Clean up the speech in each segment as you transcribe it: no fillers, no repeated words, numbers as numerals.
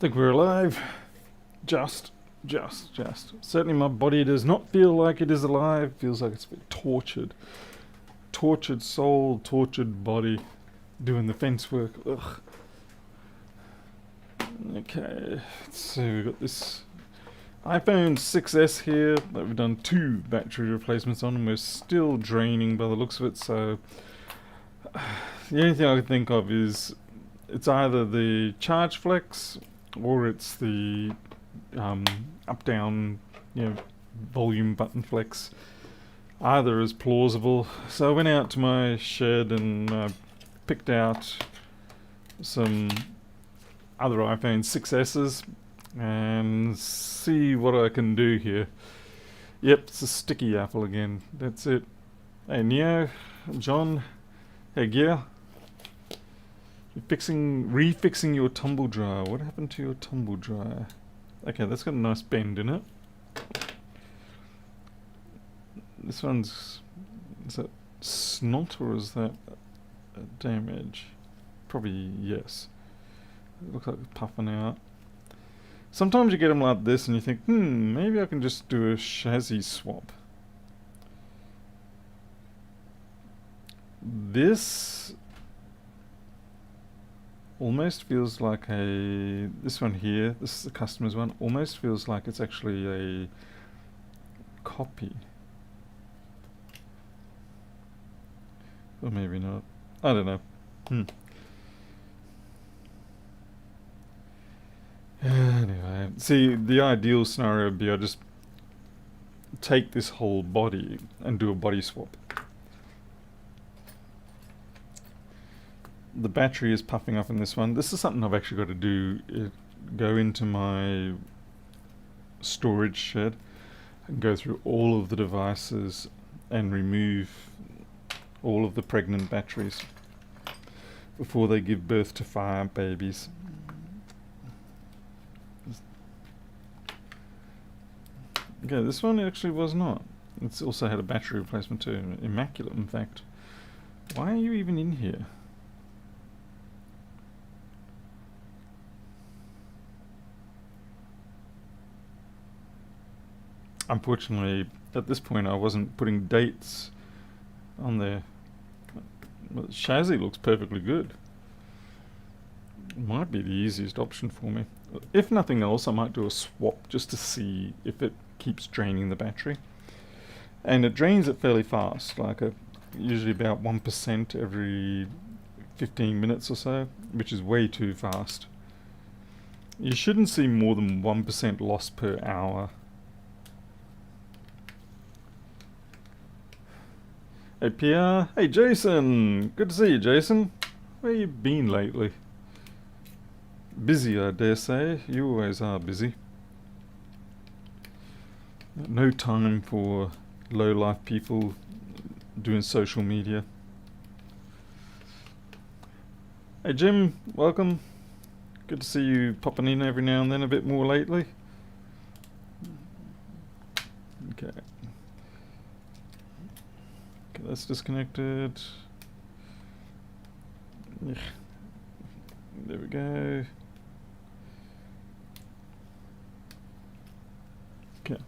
think we're alive. Just. Certainly my body does not feel like it is alive. Feels like it's a bit tortured. Tortured soul, tortured body. Doing the fence work. Ugh. Okay, so we've got this iPhone 6S here that we've done 2 battery replacements on, and we're still draining by the looks of it, so the only thing I can think of is it's either the charge flex or it's the up down volume button flex. Either is plausible. So I went out to my shed and picked out some other iPhone 6S's and see what I can do here. Yep, it's a sticky apple again. That's it. Hey Neo, John, hey Gear. You're refixing your tumble dryer. What happened to your tumble dryer? Okay, that's got a nice bend in it. This one's... is that snot or is that damage? Probably yes. It looks like it's puffing out. Sometimes you get them like this and you think, maybe I can just do a chassis swap. This almost feels like this one here, this is the customer's one, almost feels like it's actually a copy. Or maybe not. I don't know. Anyway, see, the ideal scenario would be I just take this whole body and do a body swap. The battery is puffing up in this one. This is something I've actually got to do. Go into my storage shed and go through all of the devices and remove all of the pregnant batteries before they give birth to 5 babies. Okay, this one actually was not. It's also had a battery replacement too. Immaculate, in fact. Why are you even in here? Unfortunately, at this point I wasn't putting dates on there. Well, the chassis looks perfectly good. Might be the easiest option for me. If nothing else, I might do a swap just to see if it keeps draining the battery. And it drains it fairly fast, like usually about 1% every 15 minutes or so, which is way too fast. You shouldn't see more than 1% loss per hour. Hey Pierre, hey Jason, good to see you Jason. Where you been lately? Busy I dare say, you always are busy. No time for low-life people doing social media. Hey Jim, welcome. Good to see you popping in every now and then a bit more lately. Okay. Okay, that's disconnected. Yeah. There we go. Okay.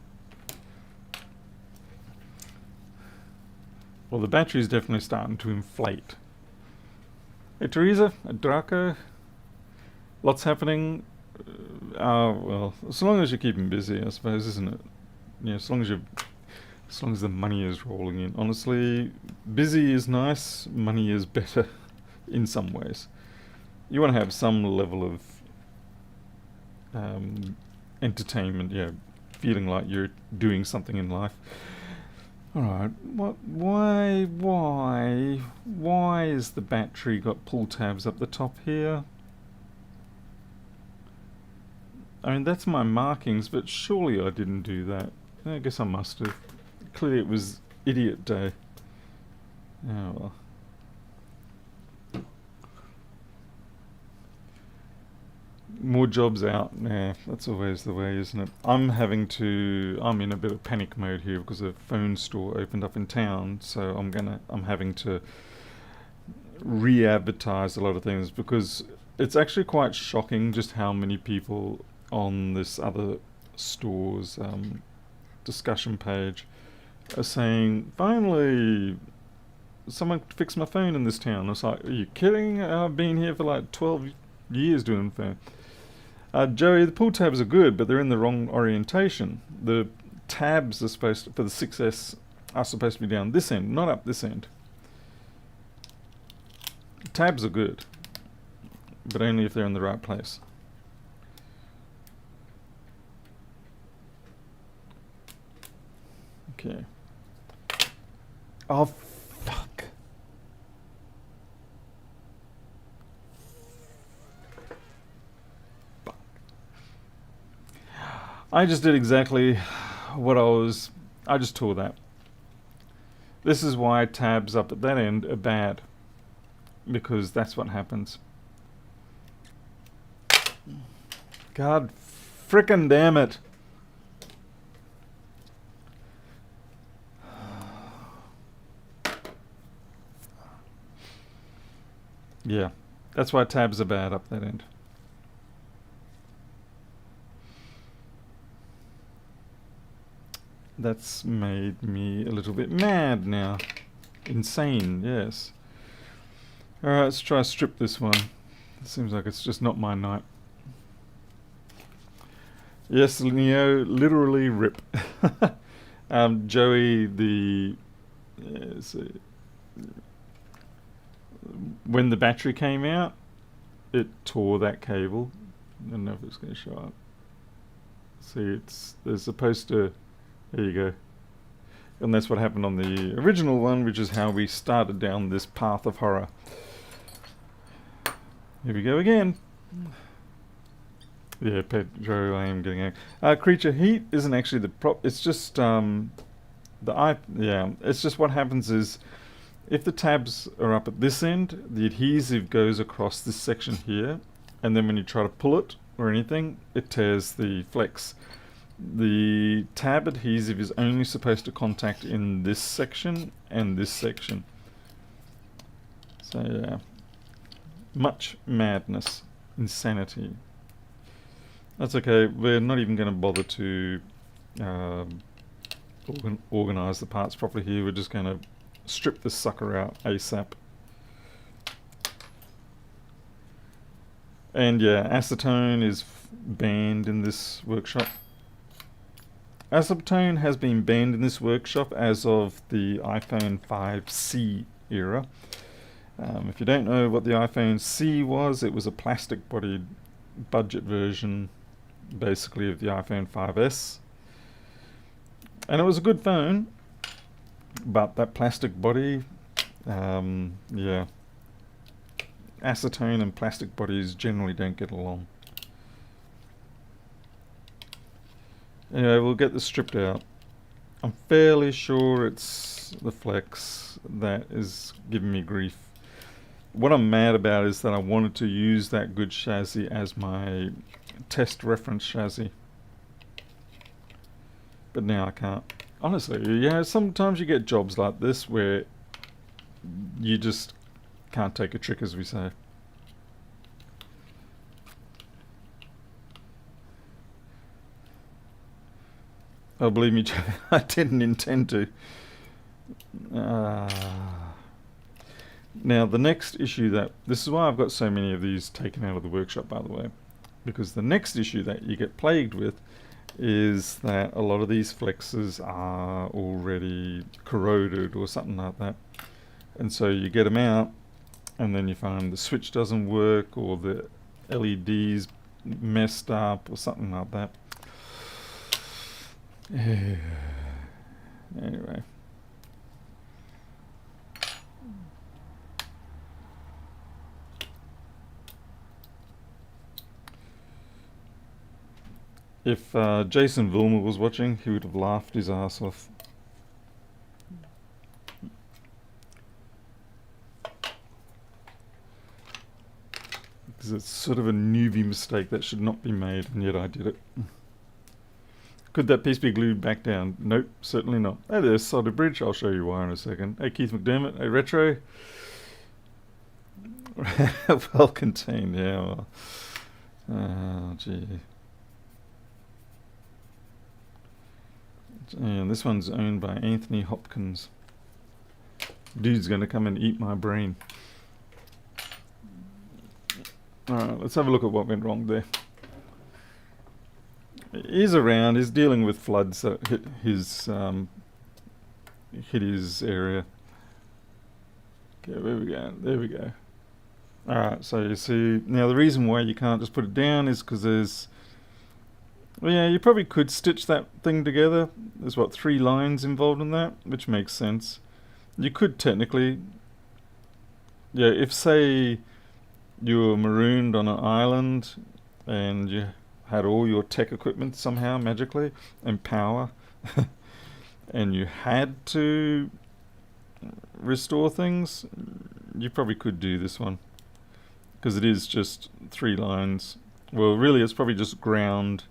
Well, the battery's definitely starting to inflate. Hey Teresa, Draco. Lots happening. Well, as long as you're keeping busy, I suppose, isn't it? Yeah, as long as the money is rolling in. Honestly, busy is nice, money is better in some ways. You want to have some level of entertainment, feeling like you're doing something in life. Alright, why is the battery got pull tabs up the top here? I mean, that's my markings, but surely I didn't do that. I guess I must have. Clearly it was idiot day. Oh well. More jobs out. Yeah, that's always the way, isn't it? I'm in a bit of panic mode here because a phone store opened up in town, so I'm having to re-advertise a lot of things because it's actually quite shocking just how many people on this other store's discussion page are saying, finally, someone fixed my phone in this town. It's like, are you kidding? I've been here for like 12 years doing the phone. Joey, the pull tabs are good, but they're in the wrong orientation. The tabs are supposed to, for the 6S are supposed to be down this end, not up this end. Tabs are good, but only if they're in the right place. Okay. Oh, fuck. Fuck. I just did exactly what I just tore that. This is why tabs up at that end are bad. Because that's what happens. God frickin' damn it. Yeah, that's why tabs are bad up that end. That's made me a little bit mad now. Insane, yes. Alright, let's try to strip this one. It seems like it's just not my night. Yes, Neo, literally rip. Joey, when the battery came out, it tore that cable. I don't know if it's going to show up. See, there's supposed to, there you go. And that's what happened on the original one, which is how we started down this path of horror. Here we go again. Yeah, Pedro, I am getting out. Creature heat isn't actually the it's just it's just what happens is if the tabs are up at this end, the adhesive goes across this section here, and then when you try to pull it or anything, it tears the flex. The tab adhesive is only supposed to contact in this section and this section. So yeah, much madness, insanity. That's okay, we're not even going to bother to organize the parts properly here. We're just going to strip this sucker out ASAP. And yeah, acetone is banned in this workshop. Acetone has been banned in this workshop as of the iPhone 5C era. If you don't know what the iPhone C was, it was a plastic-bodied budget version, basically, of the iPhone 5S. And it was a good phone, but that plastic body, yeah. Acetone and plastic bodies generally don't get along. Anyway, we'll get this stripped out. I'm fairly sure it's the flex that is giving me grief. What I'm mad about is that I wanted to use that good chassis as my test reference chassis. But now I can't. Honestly, yeah, sometimes you get jobs like this where you just can't take a trick, as we say. Oh, believe me, I didn't intend to. Now, the next issue this is why I've got so many of these taken out of the workshop, by the way. Because the next issue that you get plagued with is that a lot of these flexes are already corroded or something like that. And so you get them out, and then you find the switch doesn't work, or the LED's messed up, or something like that. Anyway. If Jason Vilmer was watching, he would have laughed his ass off. Because it's sort of a newbie mistake that should not be made, and yet I did it. Could that piece be glued back down? Nope, certainly not. Hey, there's Solid Bridge. I'll show you why in a second. Hey, Keith McDermott. Hey, Retro. Well contained, yeah. Well, oh, gee. And this one's owned by Anthony Hopkins. Dude's gonna come and eat my brain. Alright, let's have a look at what went wrong there. He's around, he's dealing with floods that hit his area. Okay, there we go. Alright, so you see, now the reason why you can't just put it down is because there's, well, yeah, you probably could stitch that thing together. There's what, 3 lines involved in that, which makes sense. You could technically, yeah, if say you were marooned on an island and you had all your tech equipment somehow magically and power and you had to restore things, you probably could do this one because it is just 3 lines. Well, really it's probably just ground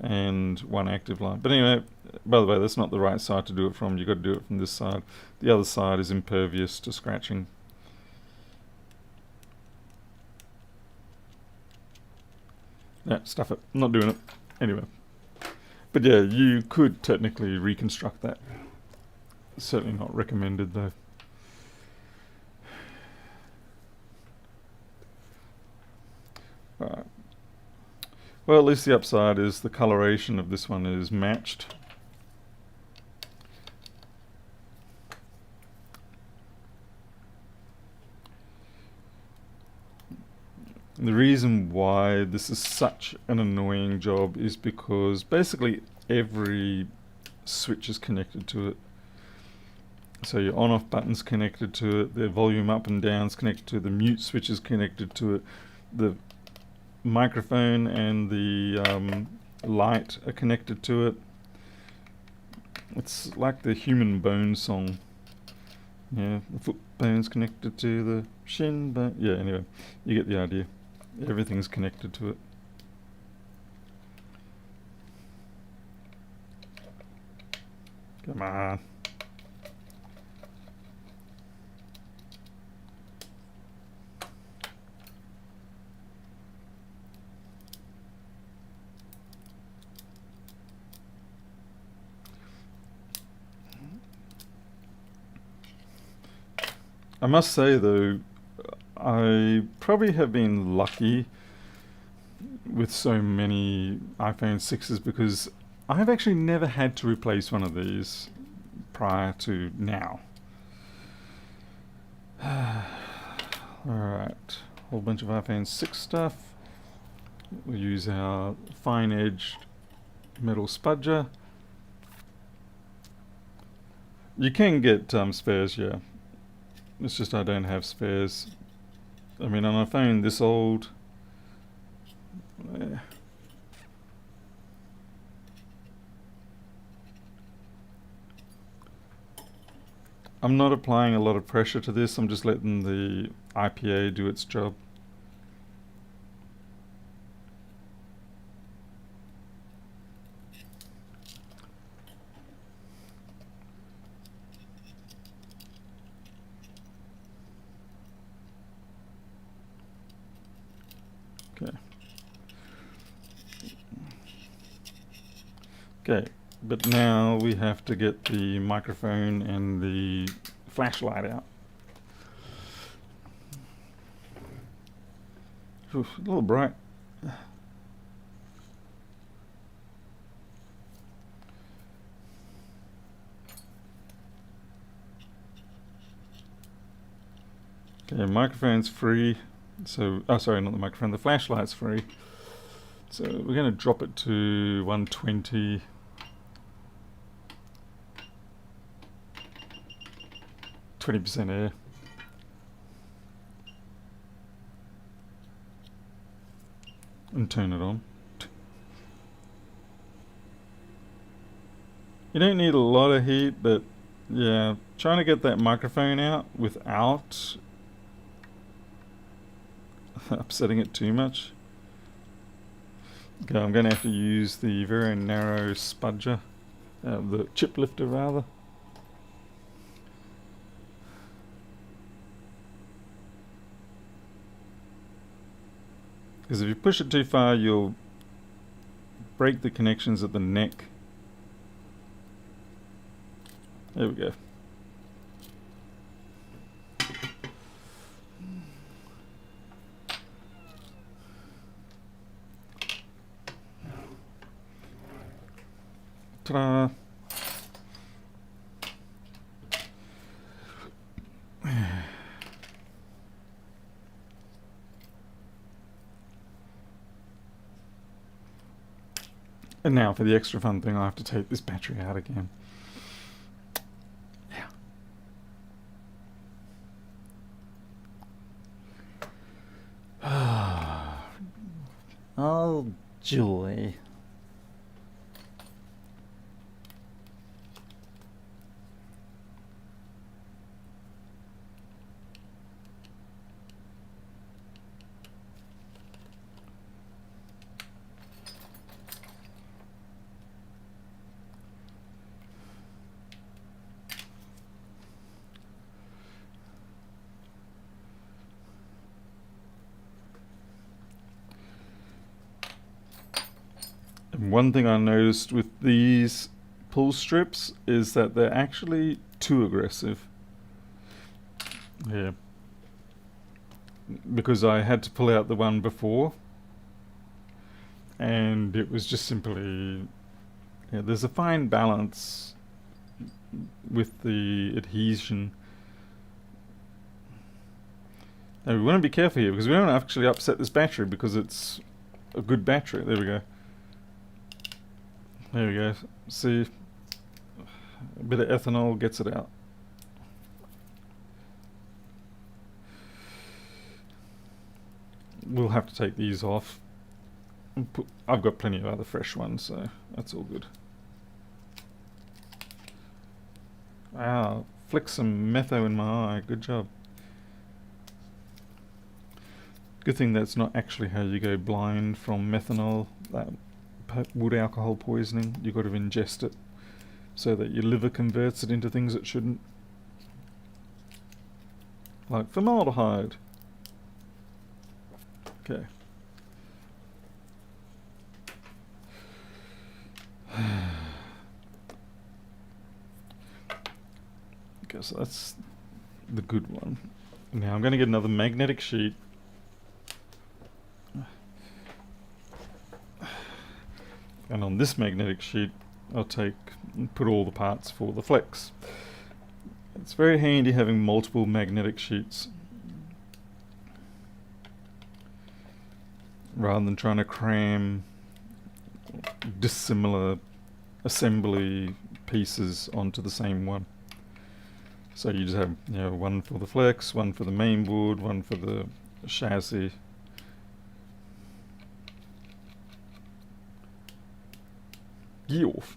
and 1 active line. But anyway, by the way, that's not the right side to do it from. You've got to do it from this side. The other side is impervious to scratching. Yeah, stuff it. I'm not doing it. Anyway. But yeah, you could technically reconstruct that. Certainly not recommended though. Alright. Well, at least the upside is the coloration of this one is matched. The reason why this is such an annoying job is because basically every switch is connected to it. So your on-off button's connected to it, the volume up and down is connected to it, the mute switch is connected to it, the microphone and the light are connected to it. It's like the human bone song. Yeah, the foot bone's connected to the shin bone. Yeah, anyway, you get the idea. Everything's connected to it. Come on. I must say though, I probably have been lucky with so many iPhone 6s because I've actually never had to replace one of these prior to now. Alright, whole bunch of iPhone 6 stuff. We'll use our fine-edged metal spudger. You can get spares, yeah. It's just I don't have spares. I mean, on a phone this old, I'm not applying a lot of pressure to this, I'm just letting the IPA do its job. Okay, but now we have to get the microphone and the flashlight out. Oof, a little bright. Okay, microphone's free. So, oh sorry, not the microphone, the flashlight's free. So we're going to drop it to 120. %, air. And turn it on. You don't need a lot of heat, but yeah, trying to get that microphone out without upsetting it too much. Okay, I'm going to have to use the very narrow spudger, the chip lifter rather. Because if you push it too far, you'll break the connections at the neck. There we go. Ta-da! And now for the extra fun thing, I have to take this battery out again. Yeah. Oh, joy. And one thing I noticed with these pull strips is that they're actually too aggressive. Yeah. Because I had to pull out the one before, and it was just simply, yeah, there's a fine balance with the adhesion. Now we want to be careful here because we don't actually upset this battery because it's a good battery. There we go. There we go. See, a bit of ethanol gets it out. We'll have to take these off. I've got plenty of other fresh ones, so that's all good. Wow, flick some metho in my eye. Good job. Good thing that's not actually how you go blind from methanol, that wood alcohol poisoning. You've got to ingest it so that your liver converts it into things it shouldn't. Like formaldehyde. Okay. Okay, so that's the good one. Now I'm going to get another magnetic sheet. And on this magnetic sheet, I'll take and put all the parts for the flex. It's very handy having multiple magnetic sheets, rather than trying to cram dissimilar assembly pieces onto the same one. So you just have, you know, one for the flex, one for the main board, one for the chassis. Get off.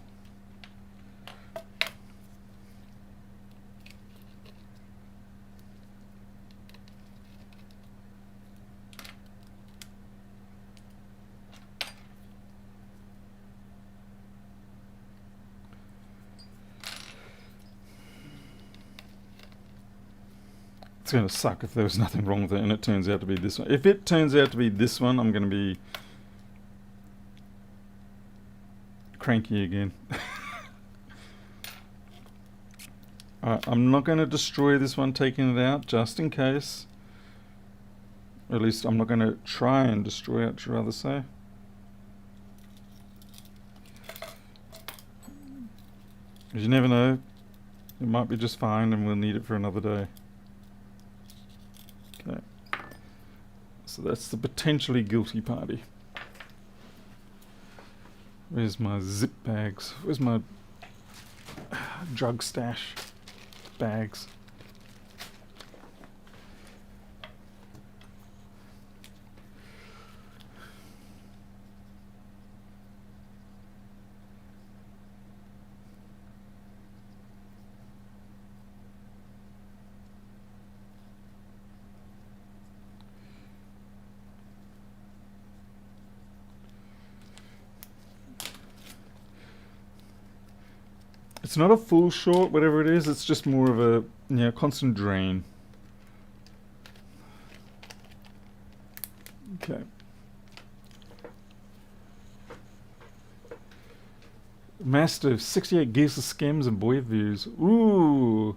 It's going to suck if there was nothing wrong with it and it turns out to be this one. If it turns out to be this one, I'm going to be cranky again. I'm not going to destroy this one taking it out, just in case. Or at least I'm not going to try and destroy it, should I rather say. Because you never know. It might be just fine and we'll need it for another day. Okay. So that's the potentially guilty party. Where's my zip bags? Where's my drug stash bags? It's not a full short, whatever it is, it's just more of a, you know, constant drain. Okay. Master 68 gigs of schems and boy views. Ooh.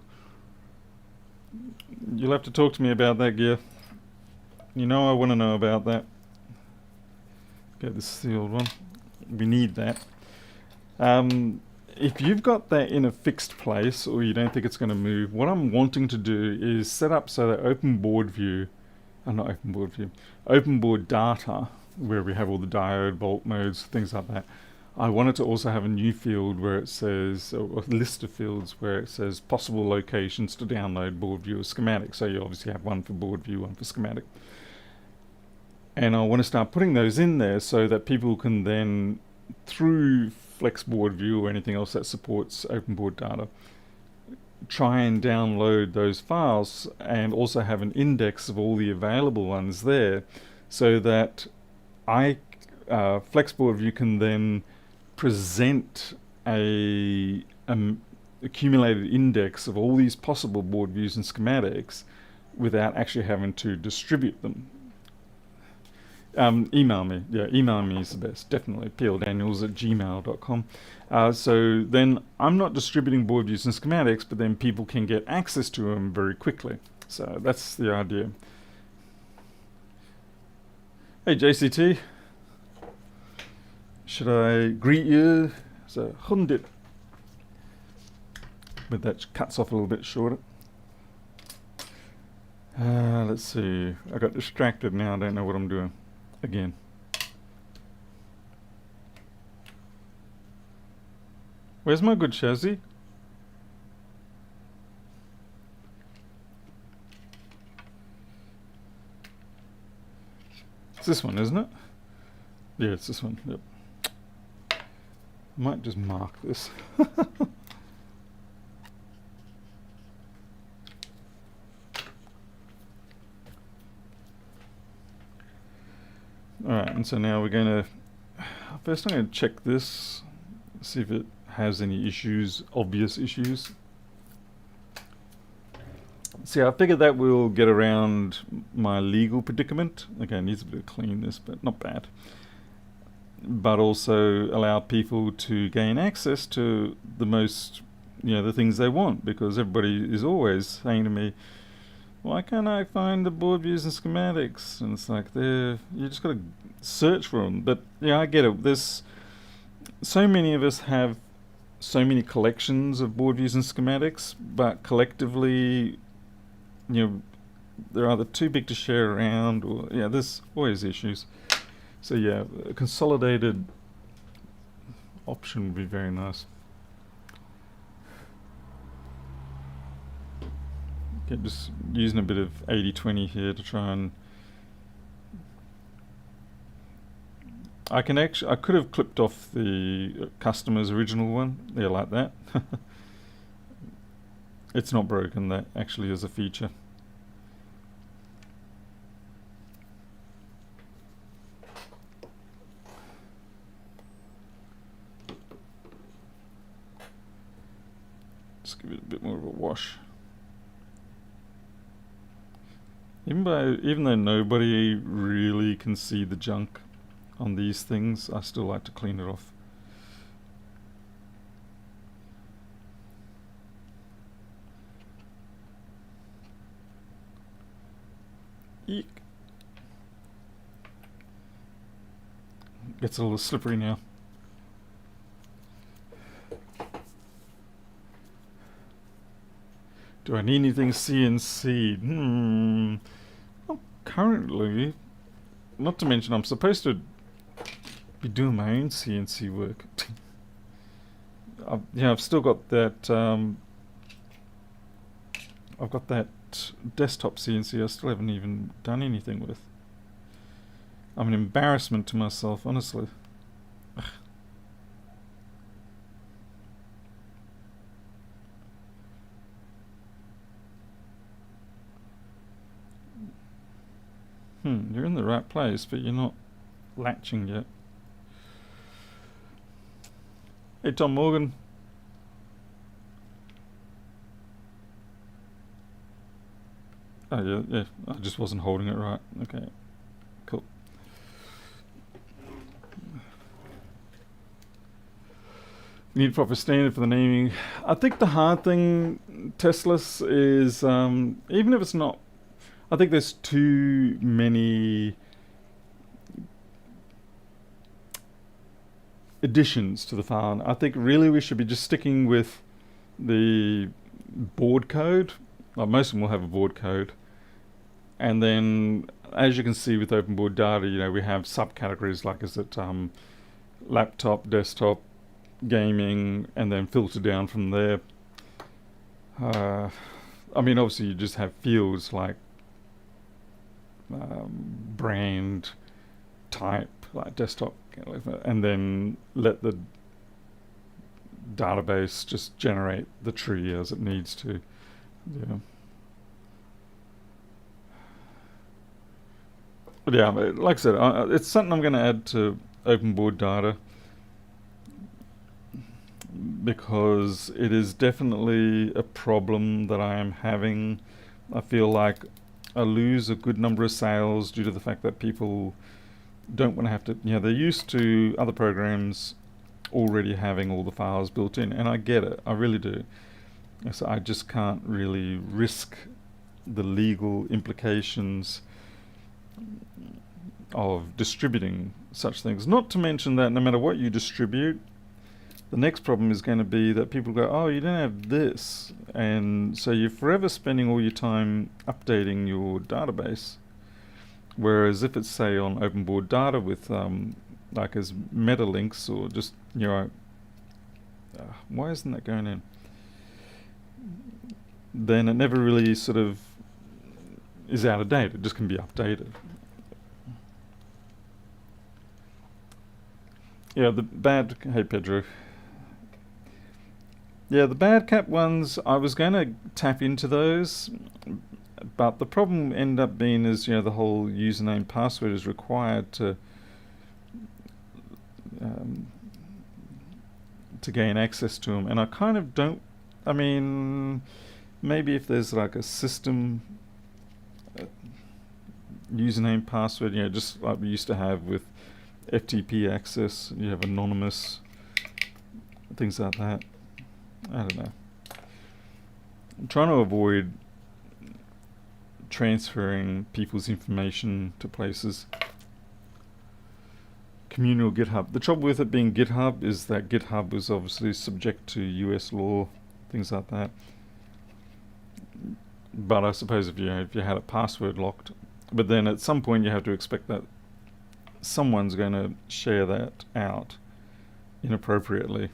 You'll have to talk to me about that gear. You know I want to know about that. Okay, this is the old one. We need that. If you've got that in a fixed place or you don't think it's going to move, what I'm wanting to do is set up so that open board view, not open board view, open board data, where we have all the diode, volt modes, things like that. I want it to also have a new field where it says, or a list of fields where it says possible locations to download board view or schematic. So you obviously have one for board view, one for schematic. And I want to start putting those in there so that people can then, through Flexboard View or anything else that supports open board data, try and download those files and also have an index of all the available ones there, so that Flexboard View can then present a accumulated index of all these possible board views and schematics without actually having to distribute them. Email me. Yeah, email me is the best, definitely. pldaniels@gmail.com. So then I'm not distributing board views and schematics, but then people can get access to them very quickly. So that's the idea. Hey, JCT. Should I greet you as a hundit? But that cuts off a little bit shorter. Let's see. I got distracted now. I don't know what I'm doing. Again. Where's my good chassis? It's this one, isn't it? Yeah, it's this one. Yep. Might just mark this. Alright, and so now we're going to, first I'm going to check this, see if it has any issues, obvious issues. See, I figured that will get around my legal predicament. Okay, it needs a bit of cleanness, but not bad. But also allow people to gain access to the most, the things they want, because everybody is always saying to me, why can't I find the board views and schematics? And it's like, you just got to search for them. But yeah, I get it. There's so many of us have so many collections of board views and schematics, but collectively, they're either too big to share around, or there's always issues. So yeah, a consolidated option would be very nice. Okay, just using a bit of 80-20 here to try and... I could have clipped off the customer's original one. Yeah, like that. It's not broken, that actually is a feature. Just give it a bit more of a wash. Even though nobody really can see the junk on these things, I still like to clean it off. Eek. Gets a little slippery now. Do I need anything CNC? Well, currently, not to mention I'm supposed to be doing my own CNC work. I've still got that. I've got that desktop CNC. I still haven't even done anything with. I'm an embarrassment to myself, honestly. You're in the right place, but you're not latching yet. Hey, Tom Morgan. Oh, yeah, I just wasn't holding it right. Okay, cool. You need proper standard for the naming. I think the hard thing, Teslas, is even if it's not. I think there's too many additions to the file. I think really we should be just sticking with the board code. Well, most of them will have a board code. And then, as you can see with open board data, we have subcategories like is it laptop, desktop, gaming, and then filter down from there. I mean, obviously you just have fields like brand, type, like desktop, and then let the database just generate the tree as it needs to. Yeah. But yeah, like I said, it's something I'm going to add to open board data because it is definitely a problem that I am having. I feel like I lose a good number of sales due to the fact that people don't want to have to, they're used to other programs already having all the files built in, and I get it, I really do. So I just can't really risk the legal implications of distributing such things. Not to mention that no matter what you distribute, the next problem is going to be that people go, oh, you don't have this, and so you're forever spending all your time updating your database. Whereas if it's, say, on open board data with like as meta links or just, why isn't that going in? Then it never really sort of is out of date. It just can be updated. Yeah, hey Pedro. Yeah, the bad cap ones, I was going to tap into those, but the problem ended up being is, the whole username password is required to gain access to them, and I kind of don't. I mean, maybe if there's like a system username password, just like we used to have with FTP access, you have anonymous things like that. I don't know. I'm trying to avoid transferring people's information to places. Communal GitHub. The trouble with it being GitHub is that GitHub is obviously subject to US law, things like that. But I suppose if you had a password locked, but then at some point you have to expect that someone's going to share that out inappropriately.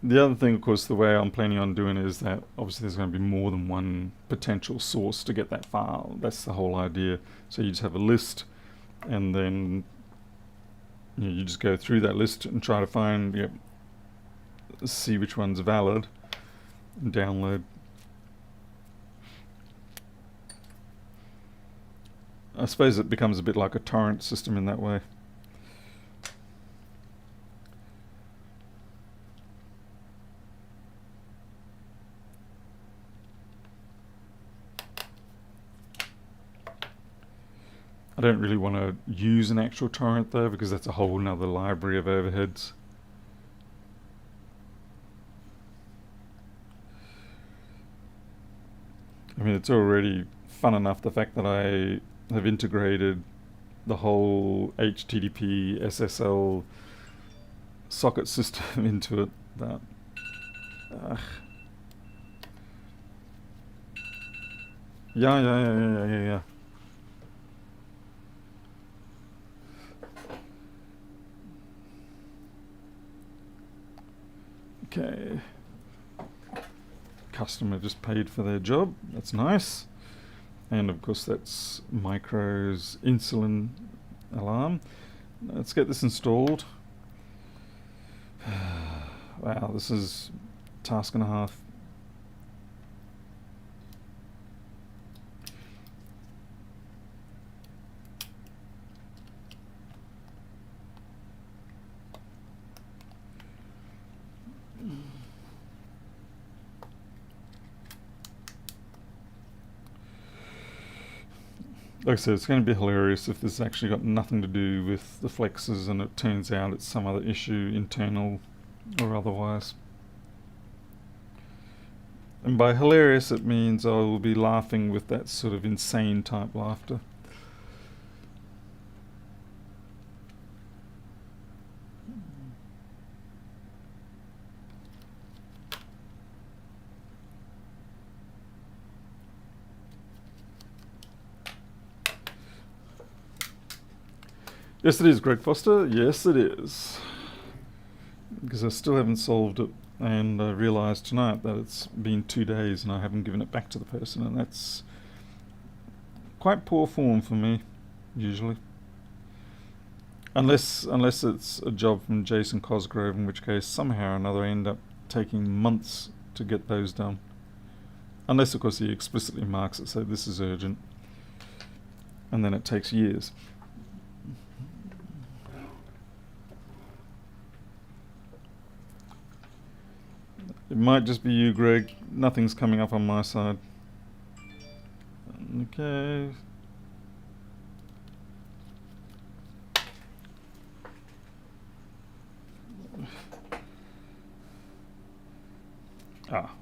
The other thing, of course, the way I'm planning on doing it is that obviously there's going to be more than one potential source to get that file. That's the whole idea. So you just have a list, and then you just go through that list and try to find, see which one's valid, and download. I suppose it becomes a bit like a torrent system in that way. I don't really want to use an actual torrent though, because that's a whole nother library of overheads. I mean, it's already fun enough the fact that I have integrated the whole HTTP SSL socket system into it. That yeah. Okay. Customer just paid for their job. That's nice. And of course that's Micro's insulin alarm. Let's get this installed. Wow, this is a task and a half. Like I said, it's going to be hilarious if this actually got nothing to do with the flexes and it turns out it's some other issue, internal or otherwise. And by hilarious, it means I will be laughing with that sort of insane type laughter. Yes, it is, Greg Foster. Yes, it is. Because I still haven't solved it, and I realised tonight that it's been 2 days and I haven't given it back to the person, and that's quite poor form for me, usually. Unless it's a job from Jason Cosgrove, in which case somehow or another I end up taking months to get those done. Unless, of course, he explicitly marks it, so this is urgent, and then it takes years. It might just be you, Greg. Nothing's coming up on my side. Okay.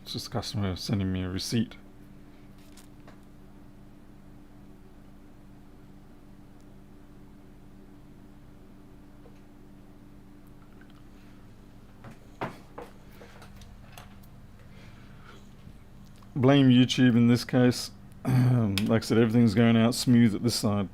It's just a customer sending me a receipt. Blame YouTube in this case. Like I said, everything's going out smooth at this side.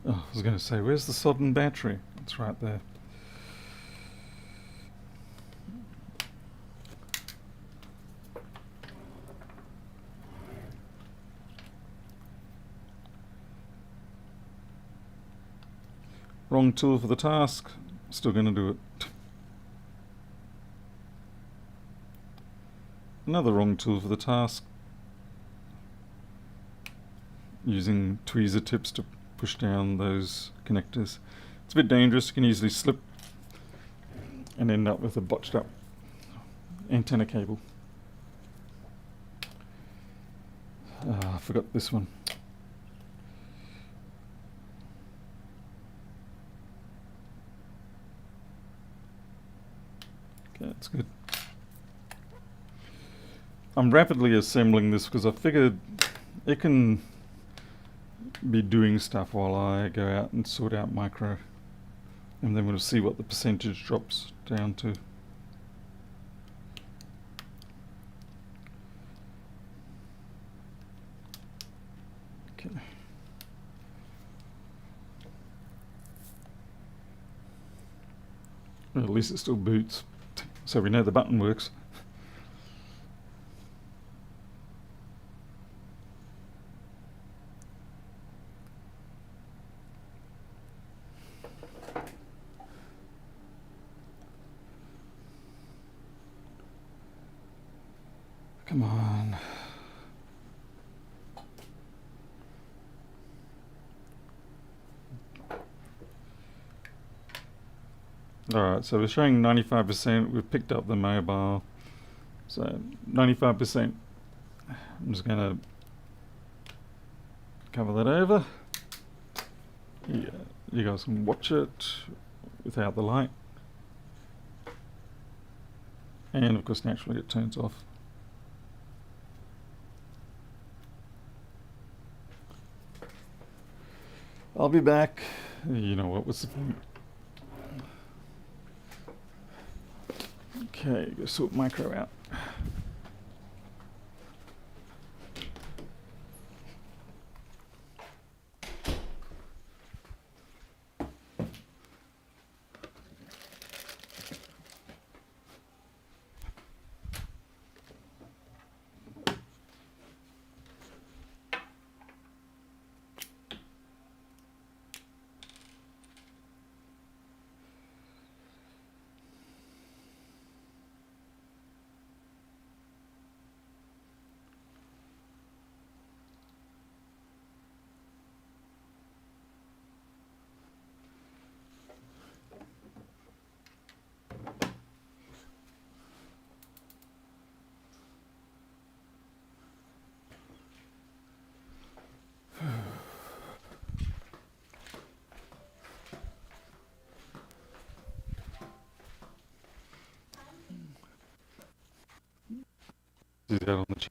Oh, I was going to say, where's the sodden battery? It's right there. Wrong tool for the task. Still going to do it. Another wrong tool for the task. Using tweezer tips to push down those connectors. It's a bit dangerous. You can easily slip and end up with a botched up antenna cable. I forgot this one. Okay, that's good. I'm rapidly assembling this because I figured it can be doing stuff while I go out and sort out micro, and then we'll see what the percentage drops down to. Okay. Well, at least it still boots, so we know the button works. Come on. Alright, so we're showing 95%. We've picked up the mobile. So 95%. I'm just going to cover that over. Yeah, you guys can watch it without the light. And of course, naturally, it turns off. I'll be back. You know what was the point? Okay, go sort micro out. Is that on the cheap?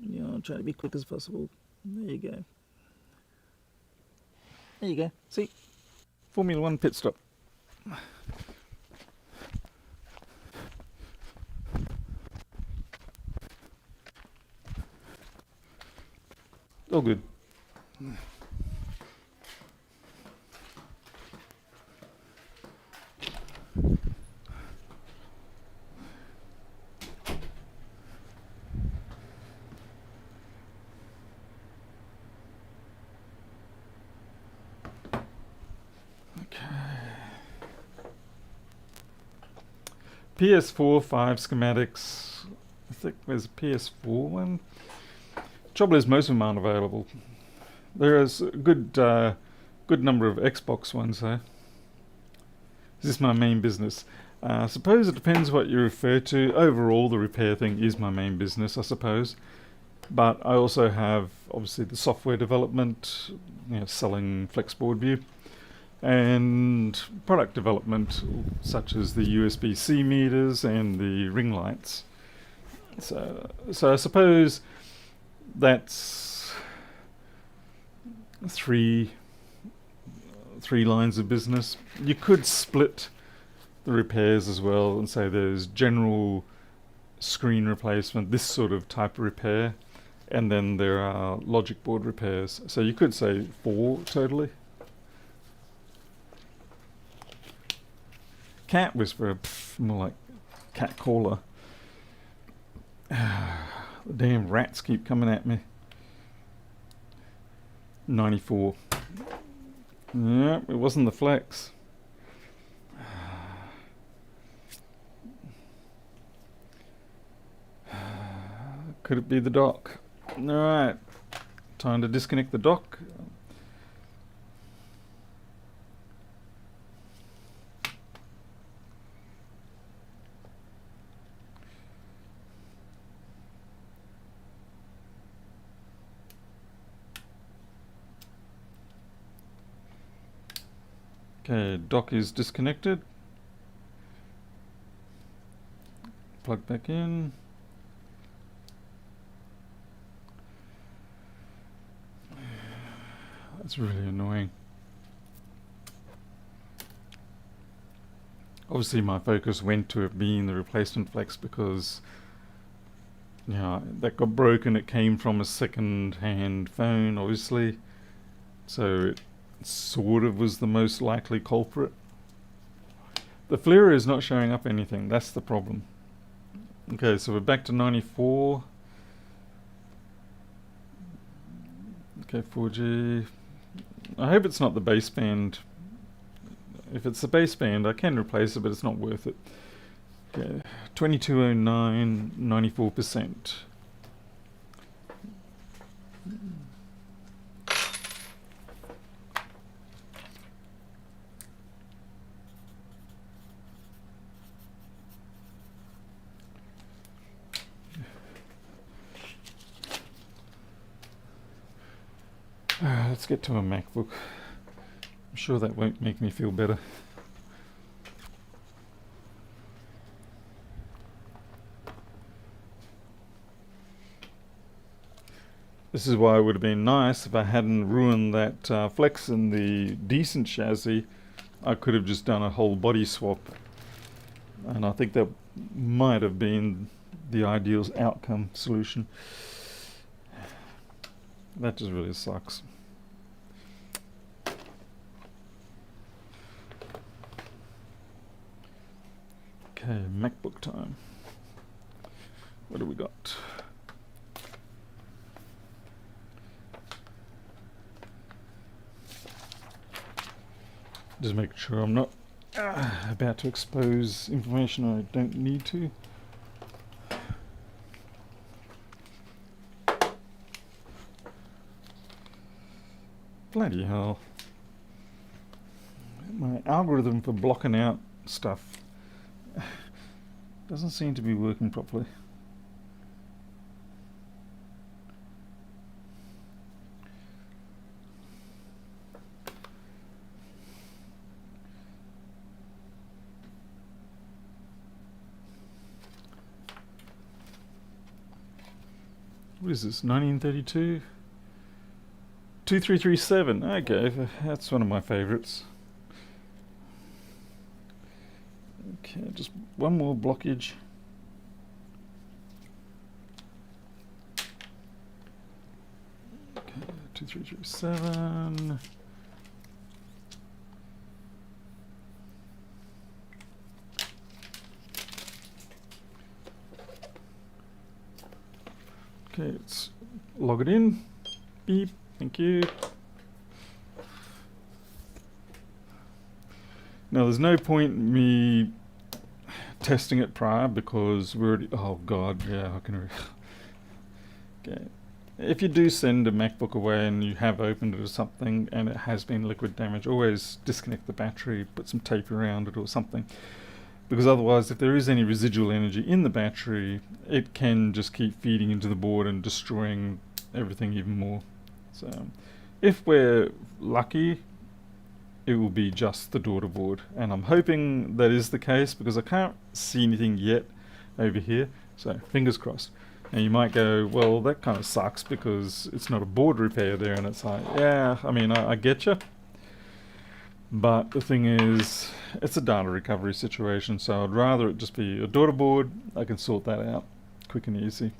Yeah, I'll try to be quick as possible. There you go. There you go. See? Formula One pit stop. All good. PS4 5 schematics. I think there's a PS4 one. Trouble is, most of them aren't available. There is a good number of Xbox ones though. This is my main business. I suppose it depends what you refer to. Overall, the repair thing is my main business, I suppose. But I also have obviously the software development, selling Flexboard View, and product development such as the USB-C meters and the ring lights. So I suppose that's three lines of business. You could split the repairs as well and say there's general screen replacement, this sort of type of repair, and then there are logic board repairs. So you could say 4 totally. Cat whisperer, more like cat caller. The damn rats keep coming at me. 94. Yep, it wasn't the flex. Could it be the dock? Alright, time to disconnect the dock. Okay, dock is disconnected. Plug back in. That's really annoying. Obviously my focus went to it being the replacement flex because that got broken. It came from a second-hand phone, obviously, so it sort of was the most likely culprit. The FLIR is not showing up anything. That's the problem. Okay, so we're back to 94. Okay, 4G. I hope it's not the baseband. If it's the baseband, I can replace it, but it's not worth it. Okay, 2209, 94%. Let's get to a MacBook. I'm sure that won't make me feel better. This is why it would have been nice if I hadn't ruined that flex in the decent chassis. I could have just done a whole body swap. And I think that might have been the ideal outcome solution. That just really sucks. Okay, MacBook time. What do we got? Just making sure I'm not about to expose information I don't need to. Bloody hell. my algorithm for blocking out stuff doesn't seem to be working properly. What is this, 1932? 2337, okay, that's one of my favourites. Okay, just one more blockage. Okay, 2337. Okay, let's log it in. Beep, thank you. Now there's no point in me testing it prior because we're already, oh god, yeah, I can okay. If you do send a MacBook away and you have opened it or something and it has been liquid damage, always disconnect the battery, put some tape around it or something. Because otherwise, if there is any residual energy in the battery, it can just keep feeding into the board and destroying everything even more. So, if we're lucky, it will be just the daughter board. And I'm hoping that is the case because I can't see anything yet over here. So, fingers crossed. And you might go, well, that kind of sucks because it's not a board repair there. And it's like, yeah, I mean, I get you. But the thing is, it's a data recovery situation, so I'd rather it just be a daughter board. I can sort that out quick and easy.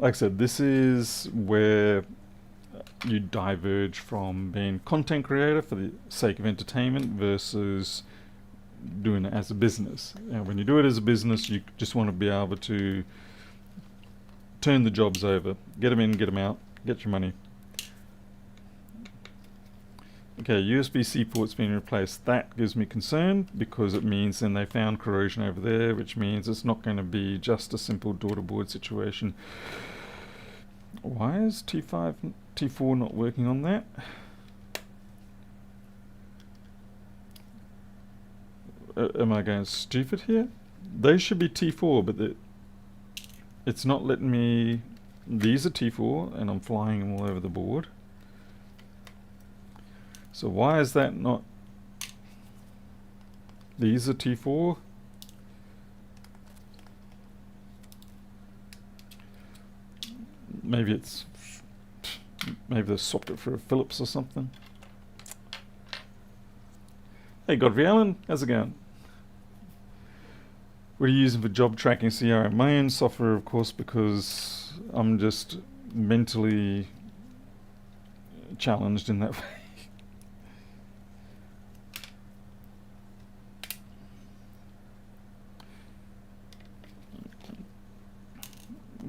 Like I said, this is where you diverge from being content creator for the sake of entertainment versus doing it as a business. And when you do it as a business, you just want to be able to turn the jobs over, get them in, get them out, get your money. Okay, USB-C port's been replaced. That gives me concern because it means then they found corrosion over there, which means it's not going to be just a simple daughter board situation. Why is T4 not working on that? Am I going stupid here? They should be T4, but it's not letting me. These are T4, and I'm flying them all over the board. So why is that not? These are T4. Maybe they swapped it for a Philips or something. Hey Godfrey Allen, how's it going? What are you using for job tracking CRM? My own software, of course, because I'm just mentally challenged in that way.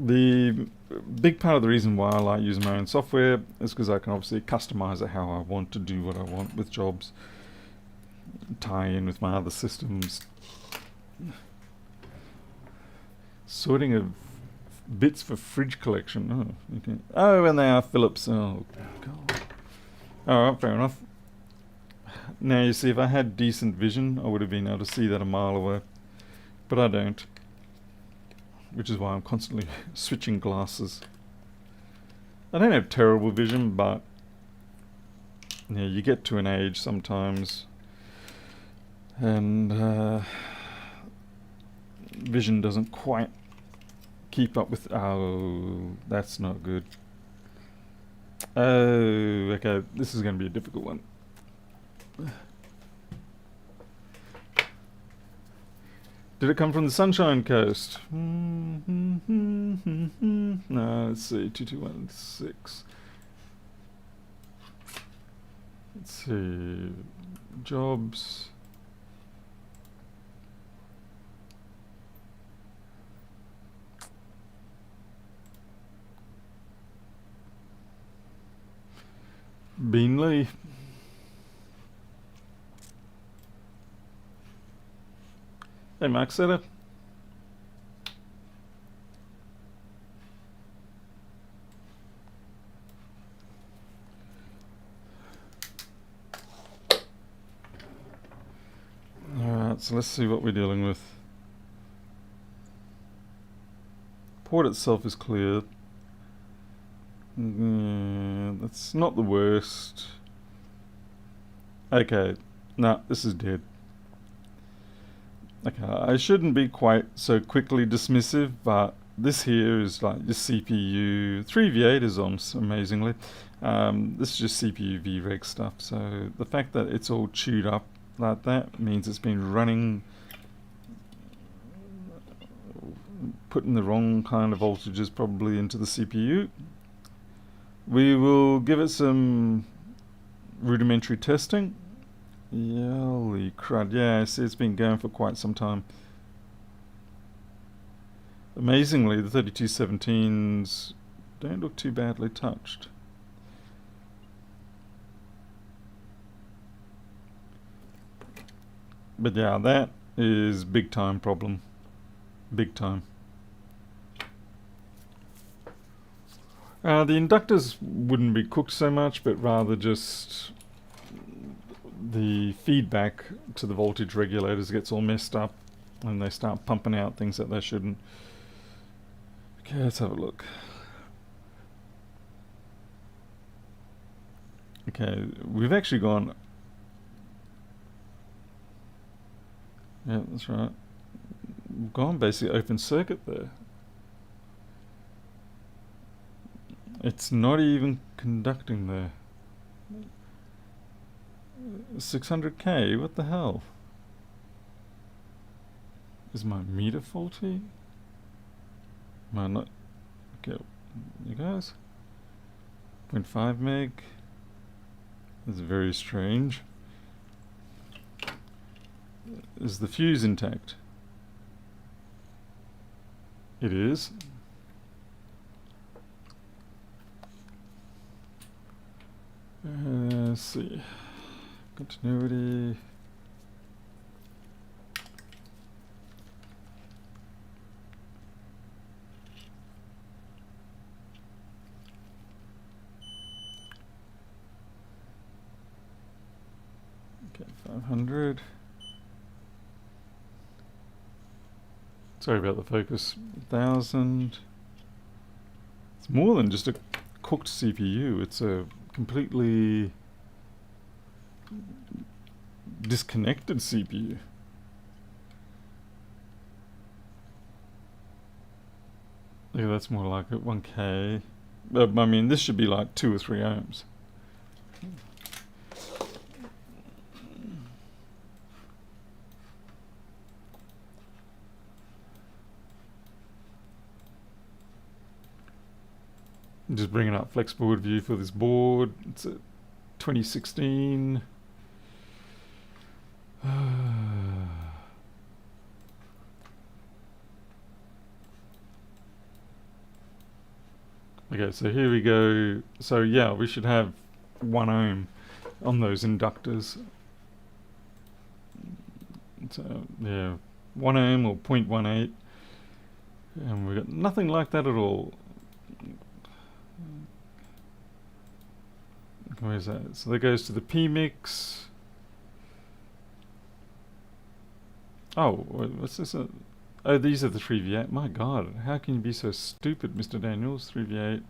The big part of the reason why I like using my own software is because I can obviously customize it how I want to do what I want with jobs, tie in with my other systems. Sorting of bits for fridge collection. Oh, okay. Oh, and they are Philips. Oh, God. Alright, fair enough. Now, you see, if I had decent vision, I would have been able to see that a mile away. But I don't. Which is why I'm constantly switching glasses. I don't have terrible vision, but yeah, you get to an age sometimes and vision doesn't quite keep up with. Oh, that's not good. Oh, okay, this is going to be a difficult one. Did it come from the Sunshine Coast? No, let's see, 2216. Let's see, jobs. Beanley. Hey, Mark Setter. Alright, so let's see what we're dealing with. Port itself is cleared. That's not the worst. Okay, no, this is dead. Okay, I shouldn't be quite so quickly dismissive, but this here is like the CPU. 3v8 is on, amazingly. This is just CPU VREG stuff, so the fact that it's all chewed up like that means it's been running, putting the wrong kind of voltages probably into the CPU. We will give it some rudimentary testing. Holy crud, yeah, I see it's been going for quite some time. Amazingly, the 3217s don't look too badly touched. But yeah, that is big time problem. Big time. The inductors wouldn't be cooked so much, but rather just the feedback to the voltage regulators gets all messed up and they start pumping out things that they shouldn't. Okay, let's have a look. Okay, we've actually gone... Yeah, that's right. We've gone basically open circuit there. It's not even conducting there. 600k, what the hell? Is my meter faulty? Am I not... Okay, you guys? 0.5 meg? That's very strange. Is the fuse intact? It is. Let's see. Continuity. Okay, 500. Sorry about the focus. 1000. It's more than just a cooked CPU. It's a completely disconnected CPU. Yeah, that's more like it. 1k. I mean, this should be like 2 or 3 ohms. Just bringing up flex board view for this board. It's a 2016. Okay, so here we go. So yeah, we should have 1 ohm on those inductors. So yeah, 1 ohm or 0.18, and we got nothing like that at all. Where's that? So that goes to the PMix. Oh, what's this? Oh, these are the 3v8. My god, how can you be so stupid, Mr. Daniels? 3v8.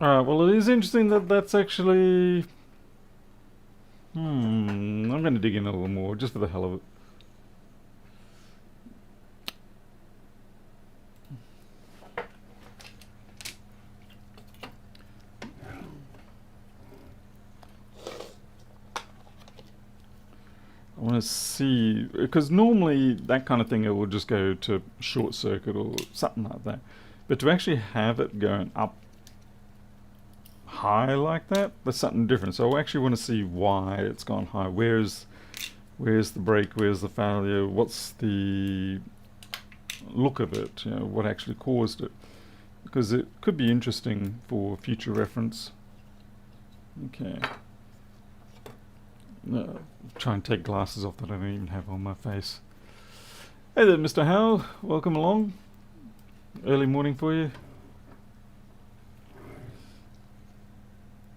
Alright, well it is interesting that that's actually... I'm going to dig in a little more, just for the hell of it. I want to see, because normally that kind of thing it will just go to short circuit or something like that. But to actually have it going up high like that, that's something different. So I actually want to see why it's gone high. Where's the break? Where's the failure? What's the look of it? You know, what actually caused it? because it could be interesting for future reference. Okay. Try and take glasses off that I don't even have on my face. Hey there, Mr. Howell. Welcome along. Early morning for you.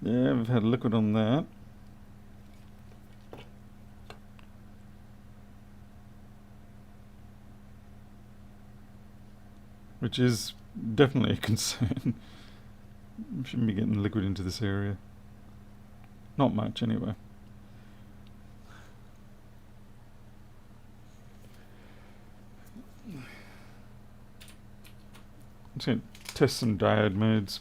Yeah, we've had a liquid on that. Which is definitely a concern. Shouldn't be getting liquid into this area. Not much, anyway. I'm just going to test some diode modes.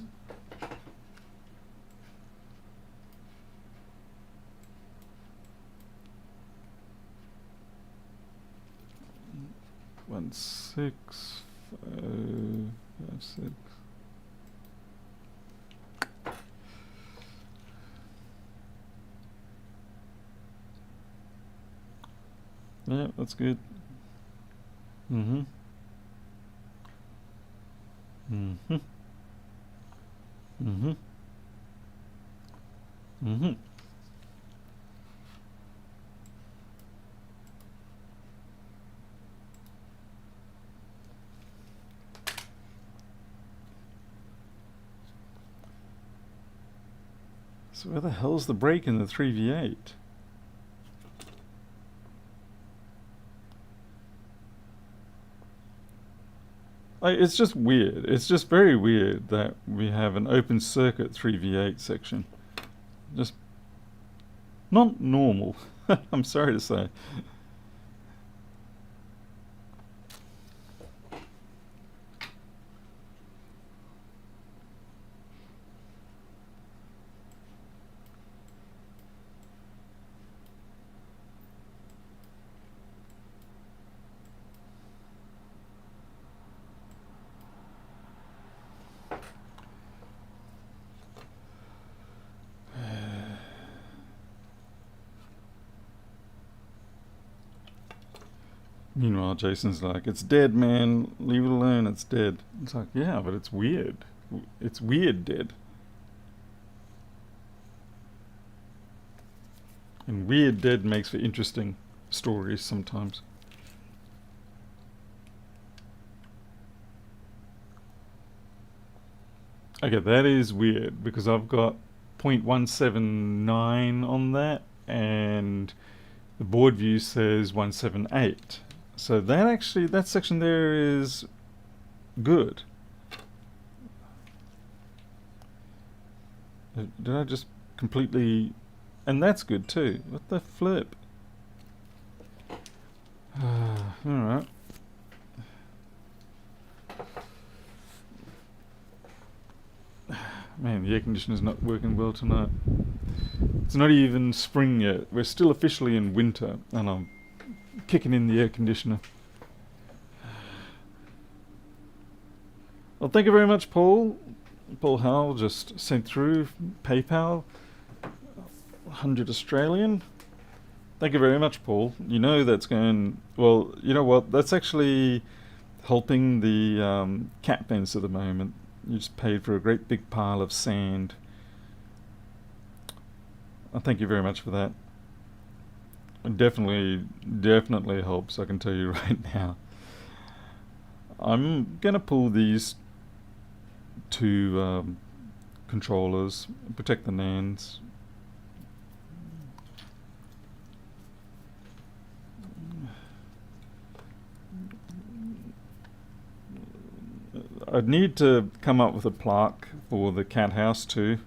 One, 6, 5, 6. Yeah, that's good. Mm-hmm. Mm-hmm. Mm-hmm. Mm-hmm. So where the hell's the break in the 3v8? It's just weird. It's just very weird that we have an open circuit 3v8 section. Just not normal. I'm sorry to say. Meanwhile, Jason's like, it's dead, man. Leave it alone. It's dead. It's like, yeah, but it's weird. It's weird dead. And weird dead makes for interesting stories sometimes. Okay, that is weird because I've got 0.179 on that and the board view says 178. So that section there is good. Did I just completely... And that's good too. What the flip? Alright. Man, the air conditioner's not working well tonight. It's not even spring yet. We're still officially in winter, and I'm kicking in the air conditioner. Well, thank you very much, Paul. Paul Howell just sent through PayPal, 100 Australian. Thank you very much, Paul. You know that's going... Well, you know what? That's actually helping the cat fence at the moment. You just paid for a great big pile of sand. Thank you very much for that. It definitely helps, I can tell you right now. I'm going to pull these two controllers, protect the NANDs. I'd need to come up with a plaque for the cat house too.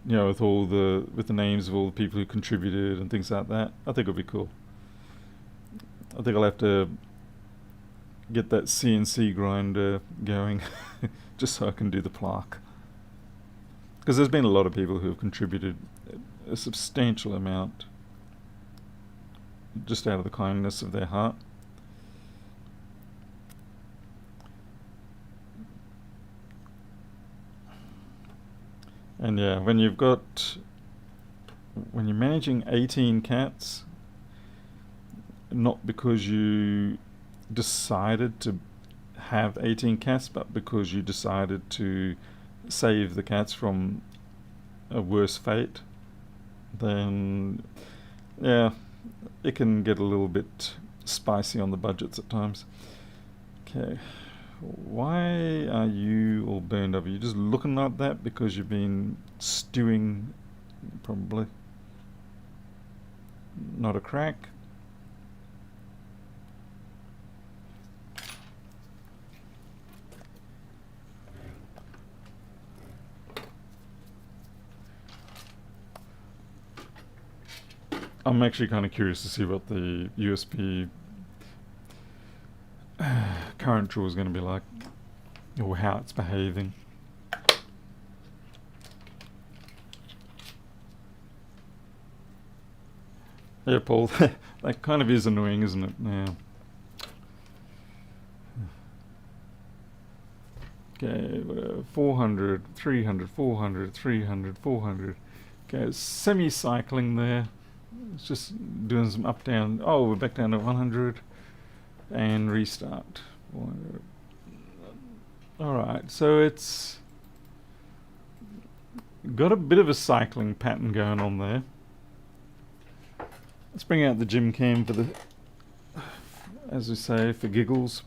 You know, with the names of all the people who contributed and things like that. I think it'll be cool. I think I'll have to get that CNC grinder going just so I can do the plaque. Because there's been a lot of people who have contributed a substantial amount just out of the kindness of their heart. And yeah, when you're managing 18 cats, not because you decided to have 18 cats, but because you decided to save the cats from a worse fate, then yeah, it can get a little bit spicy on the budgets at times. Okay, why are you all burned up? Are you just looking like that because you've been stewing? Probably. Not a crack. I'm actually kind of curious to see what the USB current draw is going to be like, or how it's behaving. Yeah, Paul, that kind of is annoying, isn't it? Yeah. Okay, 400, 300, 400, 300, 400. Okay, it's semi-cycling there. It's just doing some up, down. Oh, we're back down to 100. And restart. Alright, so it's got a bit of a cycling pattern going on there. Let's bring out the gym cam for the, as we say, for giggles.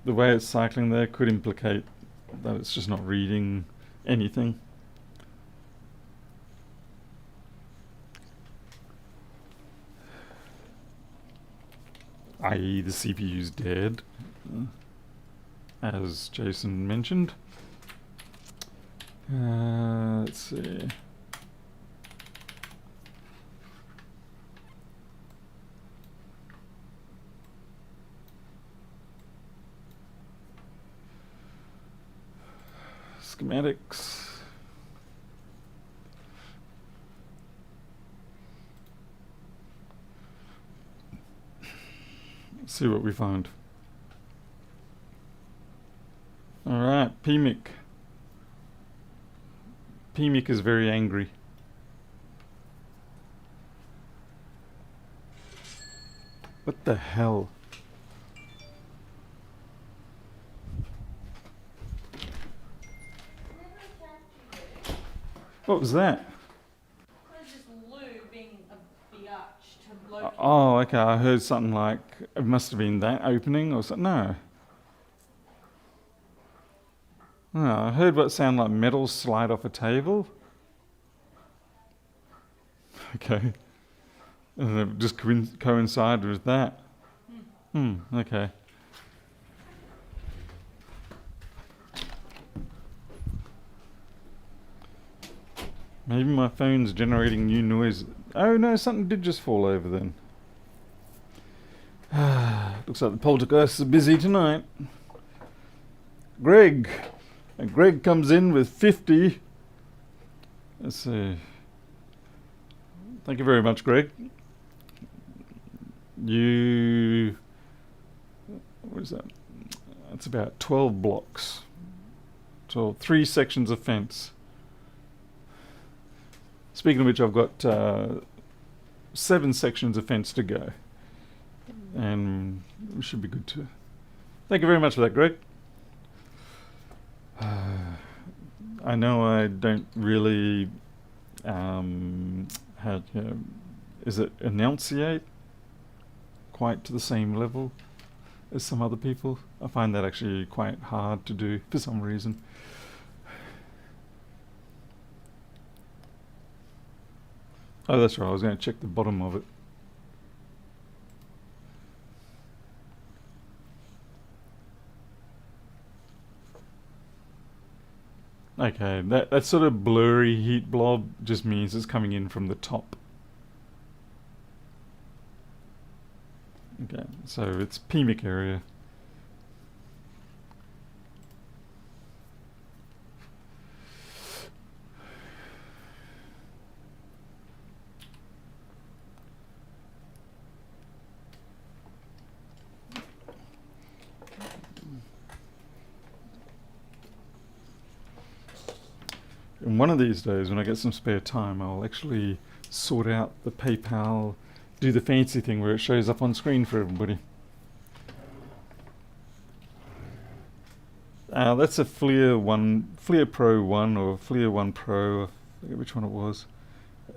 The way it's cycling there could implicate that it's just not reading anything. I.e. the CPU's dead, as Jason mentioned. Let's see. Schematics. Let's see what we find. Alright, PMIC. PMIC is very angry. What the hell? What was that? It's just Lou being a biatch to Loki. Oh, okay. I heard something like it must have been that opening or something. No. No, I heard what sounded like metal slide off a table. Okay. And it just coincided with that. Okay. Maybe my phone's generating new noise. Oh no, something did just fall over then. Looks like the poltergeists are busy tonight. Greg. And Greg comes in with 50. Let's see. Thank you very much, Greg. You... What is that? That's about 12 blocks. So 3 sections of fence. Speaking of which, I've got 7 sections of fence to go. And we should be good too. Thank you very much for that, Greg. I know I don't really, is it enunciate quite to the same level as some other people? I find that actually quite hard to do for some reason. Oh, that's right, I was going to check the bottom of it. Okay, that sort of blurry heat blob just means it's coming in from the top. Okay, so it's PMIC area. And one of these days, when I get some spare time, I'll actually sort out the PayPal, do the fancy thing where it shows up on screen for everybody. That's a FLIR Pro 1 or FLIR 1 Pro, I forget which one it was.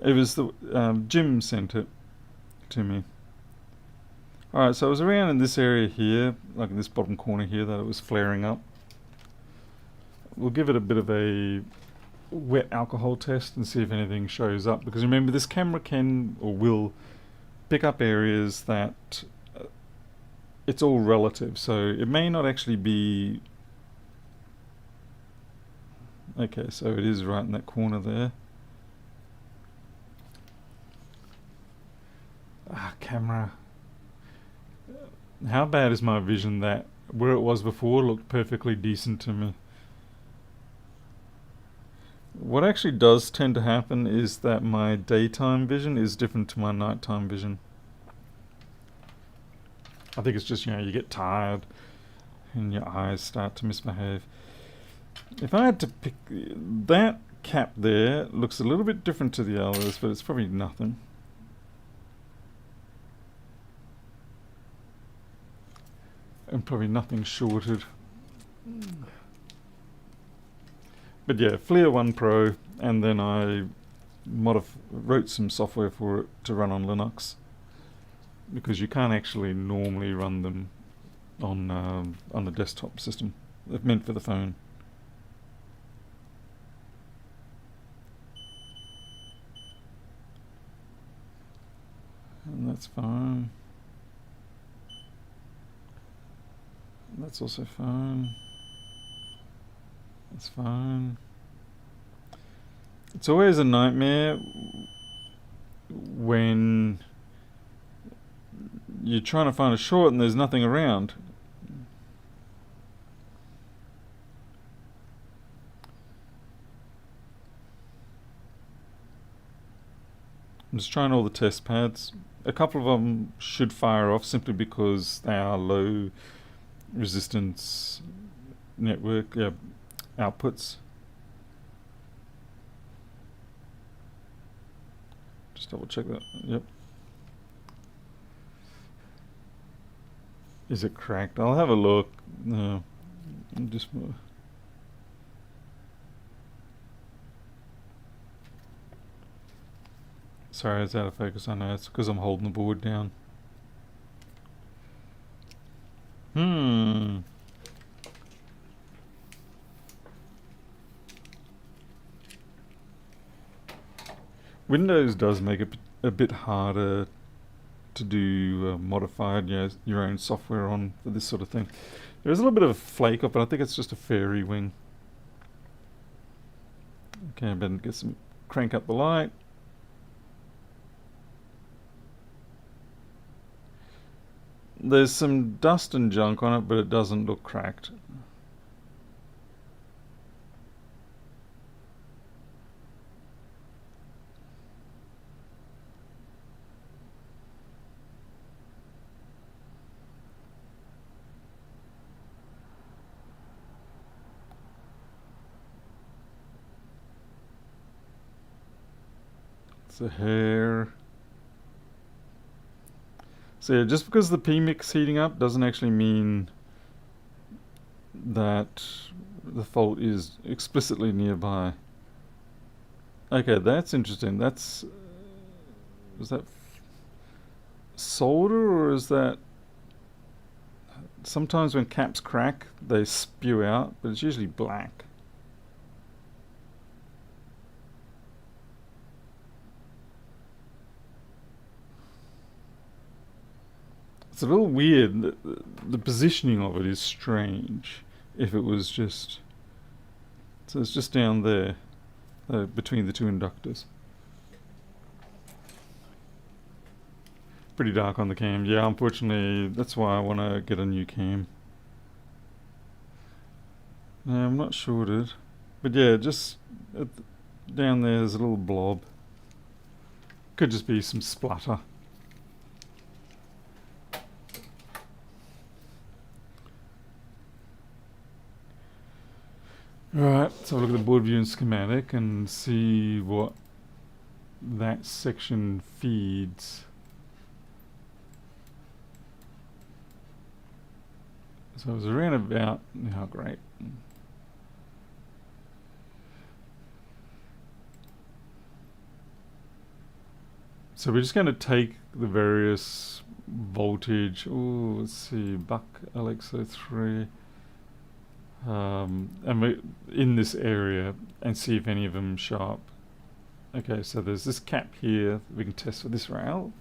It was the, Jim sent it to me. Alright, so I was around in this area here, like in this bottom corner here, that it was flaring up. We'll give it a bit of a wet alcohol test and see if anything shows up, because remember, this camera can or will pick up areas that it's all relative, so it may not actually be. Okay, so it is right in that corner there. Camera. How bad is my vision that where it was before looked perfectly decent to me? What actually does tend to happen is that my daytime vision is different to my nighttime vision. I think it's just, you get tired and your eyes start to misbehave. If I had to pick, that cap there looks a little bit different to the others, but it's probably nothing. And probably nothing shorted. But yeah, FLIR 1 Pro, and then I wrote some software for it to run on Linux, because you can't actually normally run them on a desktop system. They're meant for the phone. And that's fine. That's also fine. That's fine. It's always a nightmare when you're trying to find a short and there's nothing around. I'm just trying all the test pads. A couple of them should fire off simply because they are low resistance network outputs. Just double check that. Yep. Is it cracked? I'll have a look. No. Just sorry, it's out of focus. I know it's because I'm holding the board down. Windows does make it a bit harder to do modified, your own software on for this sort of thing. There's a little bit of a flake up, but I think it's just a fairy wing. Okay, I better get some, crank up the light. There's some dust and junk on it, but it doesn't look cracked. It's a hair. So yeah, just because the PMIC's heating up doesn't actually mean that the fault is explicitly nearby. Okay, that's interesting. Is that solder, or is that... Sometimes when caps crack, they spew out, but it's usually black. It's a little weird. The positioning of it is strange. If it was just... So it's just down there, between the two inductors. Pretty dark on the cam. Yeah, unfortunately, that's why I want to get a new cam. No, I'm not shorted. But yeah, just down there's a little blob. Could just be some splatter. Right, let's have a look at the board view and schematic and see what that section feeds. So it was around about, oh great. So we're just going to take the various voltage, oh let's see, buck LX03, and we're in this area and see if any of them sharp. Okay, so there's this cap here, we can test for this rail.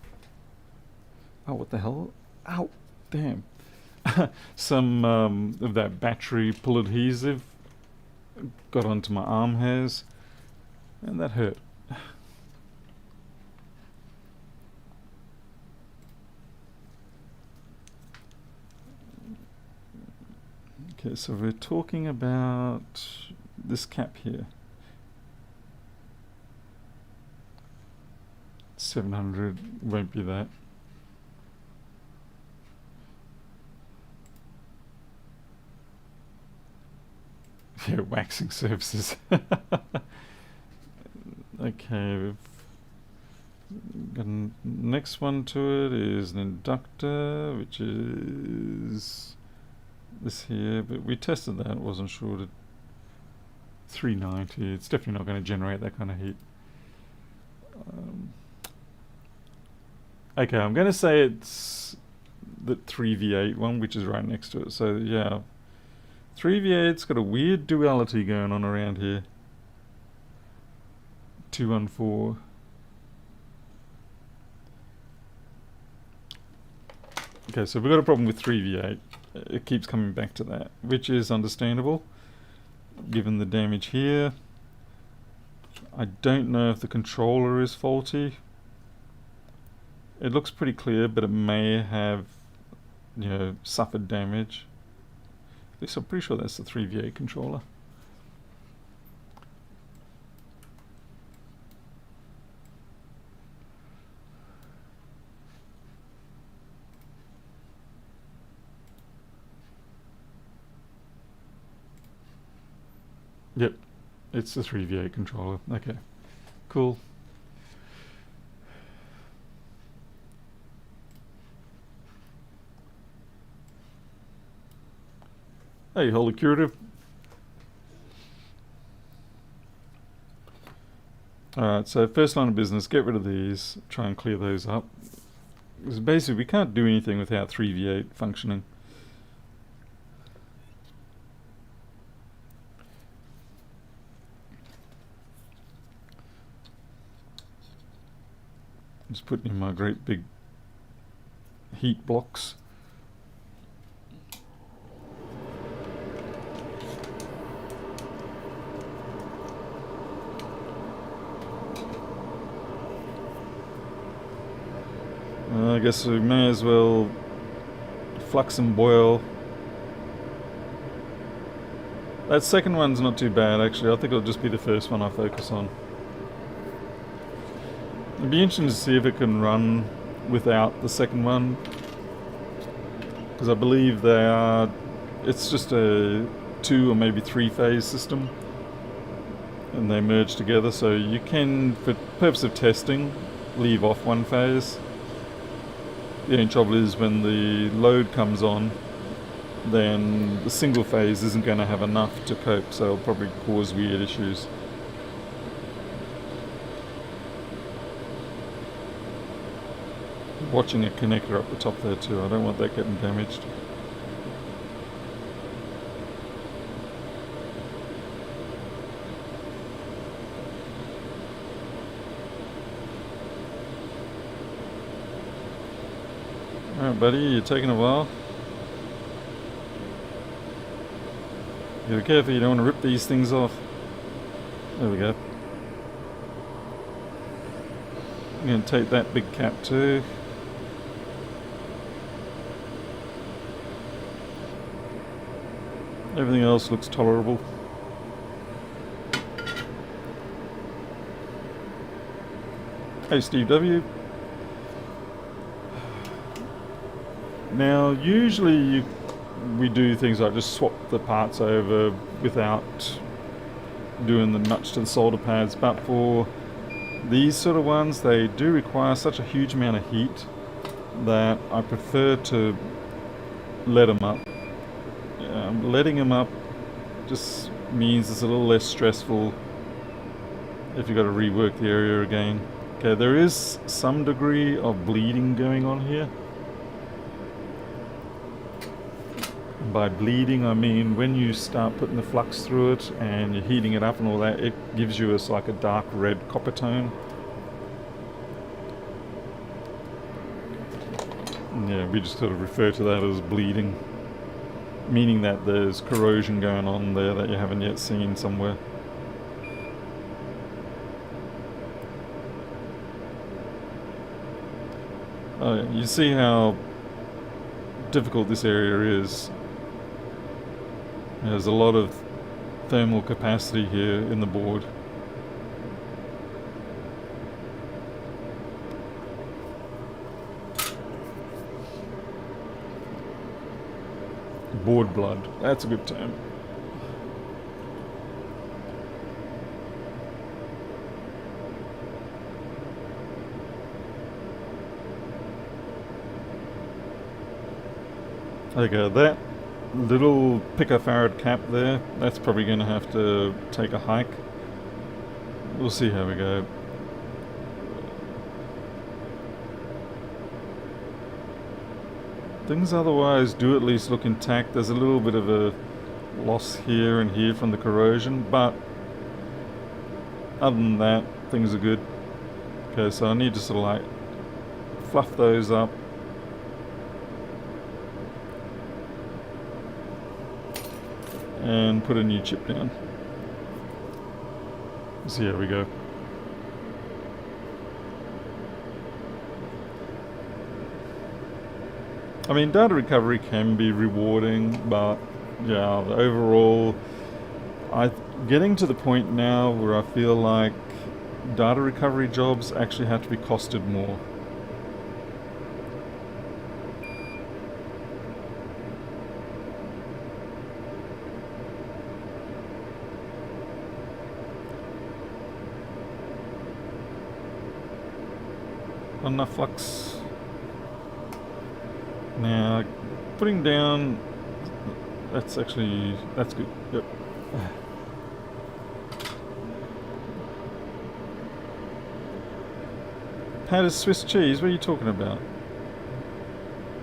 Oh, what the hell? Ow, damn. Some of that battery pull adhesive got onto my arm hairs, and that hurt. Okay, so we're talking about this cap here. 700 won't be that. Yeah, waxing surfaces. Okay, we've got next one to it is an inductor, which is this here, but we tested that, wasn't sure that 390, it's definitely not going to generate that kind of heat. Okay, I'm going to say it's the 3V8 one, which is right next to it. So yeah, 3V8's got a weird duality going on around here. 214. Okay, so we've got a problem with 3V8. It keeps coming back to that, which is understandable given the damage here. I don't know if the controller is faulty. It looks pretty clear, but it may have, you know, suffered damage. At least I'm pretty sure that's the 3V8 controller. Yep, it's the 3V8 controller. Okay, cool. Hey, Holy Curative. Alright, so first line of business, get rid of these, try and clear those up. Because basically we can't do anything without 3V8 functioning. Just putting in my great big heat blocks. I guess we may as well flux and boil. That second one's not too bad actually. I think it'll just be the first one I focus on. It'd be interesting to see if it can run without the second one, because I believe they are, it's just a 2 or maybe 3 phase system and they merge together, so you can, for purpose of testing, leave off one phase. The only trouble is when the load comes on, then the single phase isn't going to have enough to cope, so it'll probably cause weird issues. Watching a connector up the top there too, I don't want that getting damaged. Alright buddy, you're taking a while. You gotta be careful, you don't want to rip these things off. There we go. I'm going to take that big cap too. Everything else looks tolerable. Hey Steve W. Now usually we do things like just swap the parts over without doing the much to the solder pads, but for these sort of ones, they do require such a huge amount of heat that I prefer to let them up. Letting them up just means it's a little less stressful if you've got to rework the area again. Okay, there is some degree of bleeding going on here. By bleeding, I mean when you start putting the flux through it and you're heating it up and all that, it gives you like a dark red copper tone. Yeah, we just sort of refer to that as bleeding, meaning that there's corrosion going on there that you haven't yet seen somewhere. Oh, yeah, you see how difficult this area is. There's a lot of thermal capacity here in the board. Board blood, that's a good term. Okay, that little picofarad cap there, that's probably going to have to take a hike. We'll see how we go. Things otherwise do at least look intact. There's a little bit of a loss here and here from the corrosion, but other than that, things are good. Okay, so I need to sort of like fluff those up. And put a new chip down. So here we go. I mean, data recovery can be rewarding, but yeah, overall, getting to the point now where I feel like data recovery jobs actually have to be costed more. Enough flux. Now, putting down, that's good. Yep. Pad is Swiss cheese, what are you talking about?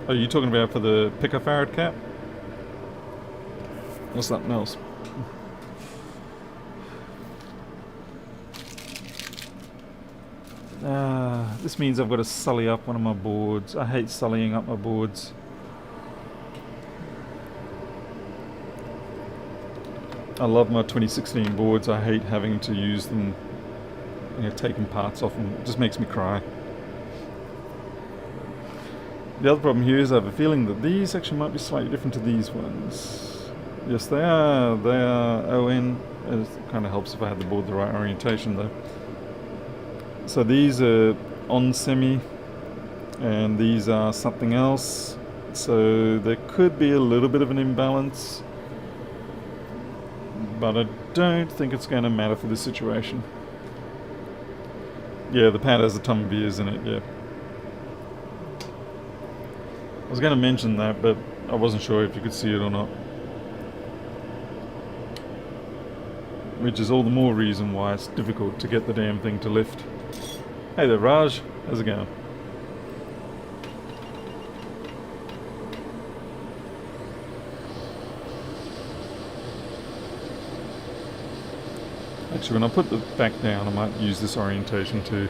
Are you talking about for the picofarad cap? Or something else? This means I've got to sully up one of my boards. I hate sullying up my boards. I love my 2016 boards. I hate having to use them, taking parts off them. It just makes me cry. The other problem here is I have a feeling that these actually might be slightly different to these ones. Yes, they are. They are ON. It kind of helps if I had the board the right orientation though. So these are on semi and these are something else, so there could be a little bit of an imbalance, but I don't think it's going to matter for this situation. Yeah, the pad has a ton of beers in it, yeah. I was going to mention that, but I wasn't sure if you could see it or not. Which is all the more reason why it's difficult to get the damn thing to lift. Hey there, Raj. How's it going? Actually, when I put the back down, I might use this orientation too.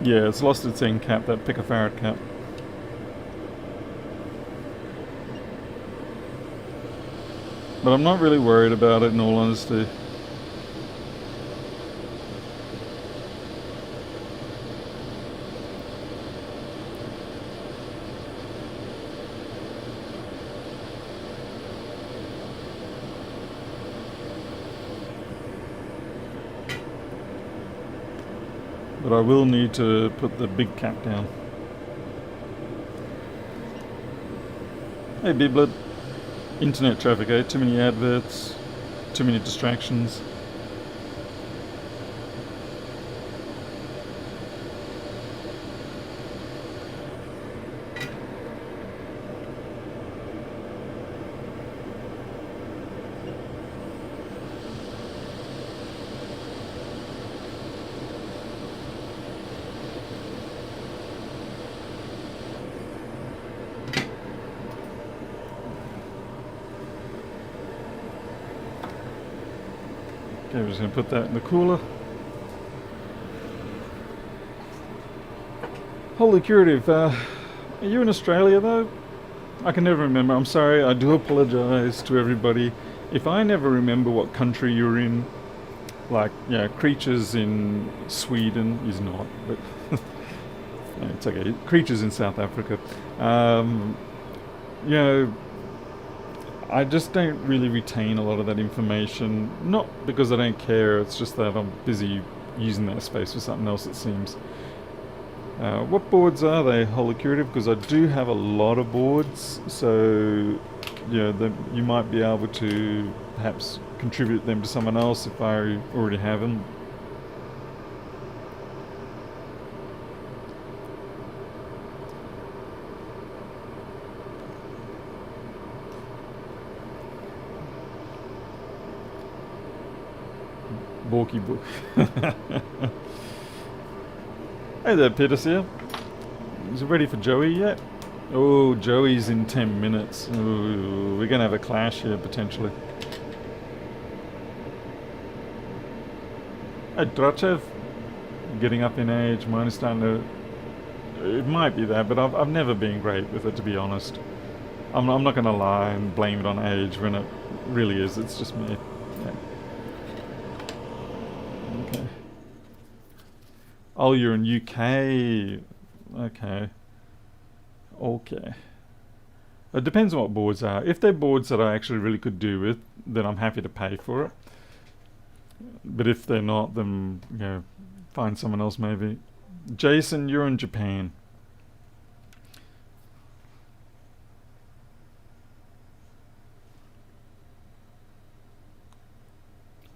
Yeah, it's lost its end cap, that picofarad cap. But I'm not really worried about it in all honesty. but I will need to put the big cap down. Hey Biblet, internet traffic, eh? Too many adverts, too many distractions. Okay, we're just going to put that in the cooler. Holy curative, are you in Australia though? I can never remember. I'm sorry, I do apologise to everybody. If I never remember what country you're in, like, yeah, Creatures in Sweden is not, but no, it's okay. Creatures in South Africa. You know, I just don't really retain a lot of that information. Not because I don't care, it's just that I'm busy using that space for something else, it seems. What boards are they, Holy Curative? Because I do have a lot of boards, so yeah, you might be able to perhaps contribute them to someone else if I already have them. Borky book. Hey there, Peters here. Is it ready for Joey yet? Oh, Joey's in 10 minutes. Ooh, we're going to have a clash here, potentially. Hey, Drachev. Getting up in age. Mine is starting to... It might be that, but I've never been great with it, to be honest. I'm not going to lie and blame it on age when it really is. It's just me. Yeah. Okay. Oh, you're in UK. Okay. Okay. It depends on what boards are. If they're boards that I actually really could do with, then I'm happy to pay for it. But if they're not, then, you know, find someone else maybe. Jason, you're in Japan.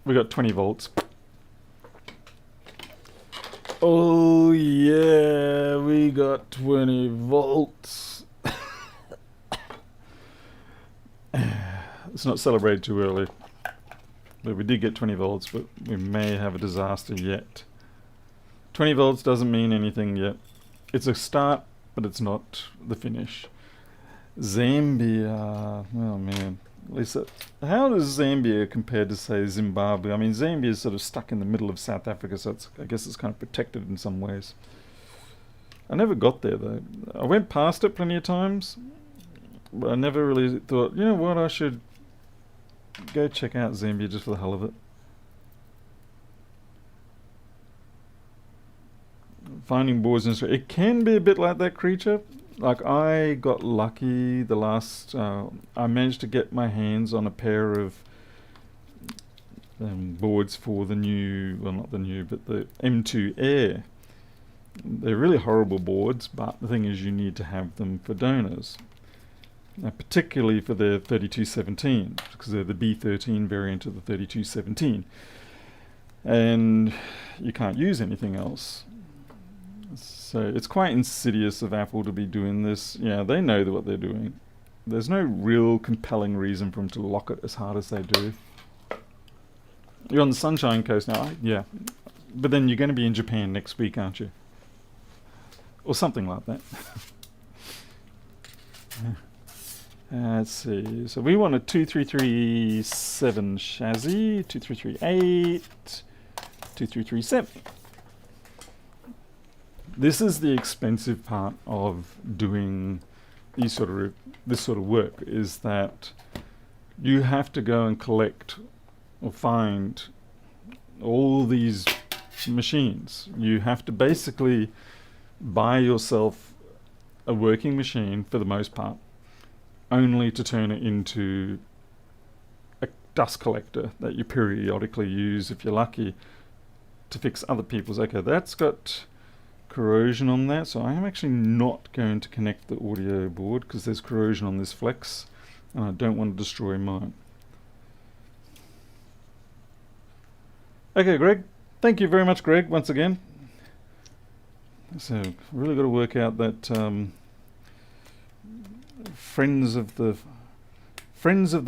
We got 20 volts. Oh yeah, we got 20 volts. Let's not celebrate too early. But we did get 20 volts, but we may have a disaster yet. 20 volts doesn't mean anything yet. It's a start, but it's not the finish. Zambia. Oh man. Lisa, how does Zambia compare to, say, Zimbabwe? I mean, Zambia is sort of stuck in the middle of South Africa, so I guess it's kind of protected in some ways. I never got there, though. I went past it plenty of times, but I never really thought, you know what, I should go check out Zambia just for the hell of it. Finding boards in Australia. It can be a bit like that, Creature. Like, I got lucky the last... I managed to get my hands on a pair of boards for the new... Well, not the new, but the M2 Air. They're really horrible boards, but the thing is you need to have them for donors. Particularly for the 3217, because they're the B13 variant of the 3217. And you can't use anything else. So it's quite insidious of Apple to be doing this. Yeah, they know what they're doing. There's no real compelling reason for them to lock it as hard as they do. You're on the Sunshine Coast now, yeah. But then you're going to be in Japan next week, aren't you? Or something like that. Let's see. So we want a 2337 chassis, 2338, 2337. This is the expensive part of doing this sort of work, is that you have to go and collect or find all these machines. You have to basically buy yourself a working machine for the most part, only to turn it into a dust collector that you periodically use, if you're lucky, to fix other people's. Okay, that's got corrosion on that, so I am actually not going to connect the audio board because there's corrosion on this flex and I don't want to destroy mine. Okay, Greg. Thank you very much, Greg, once again. So, really got to work out that Friends of the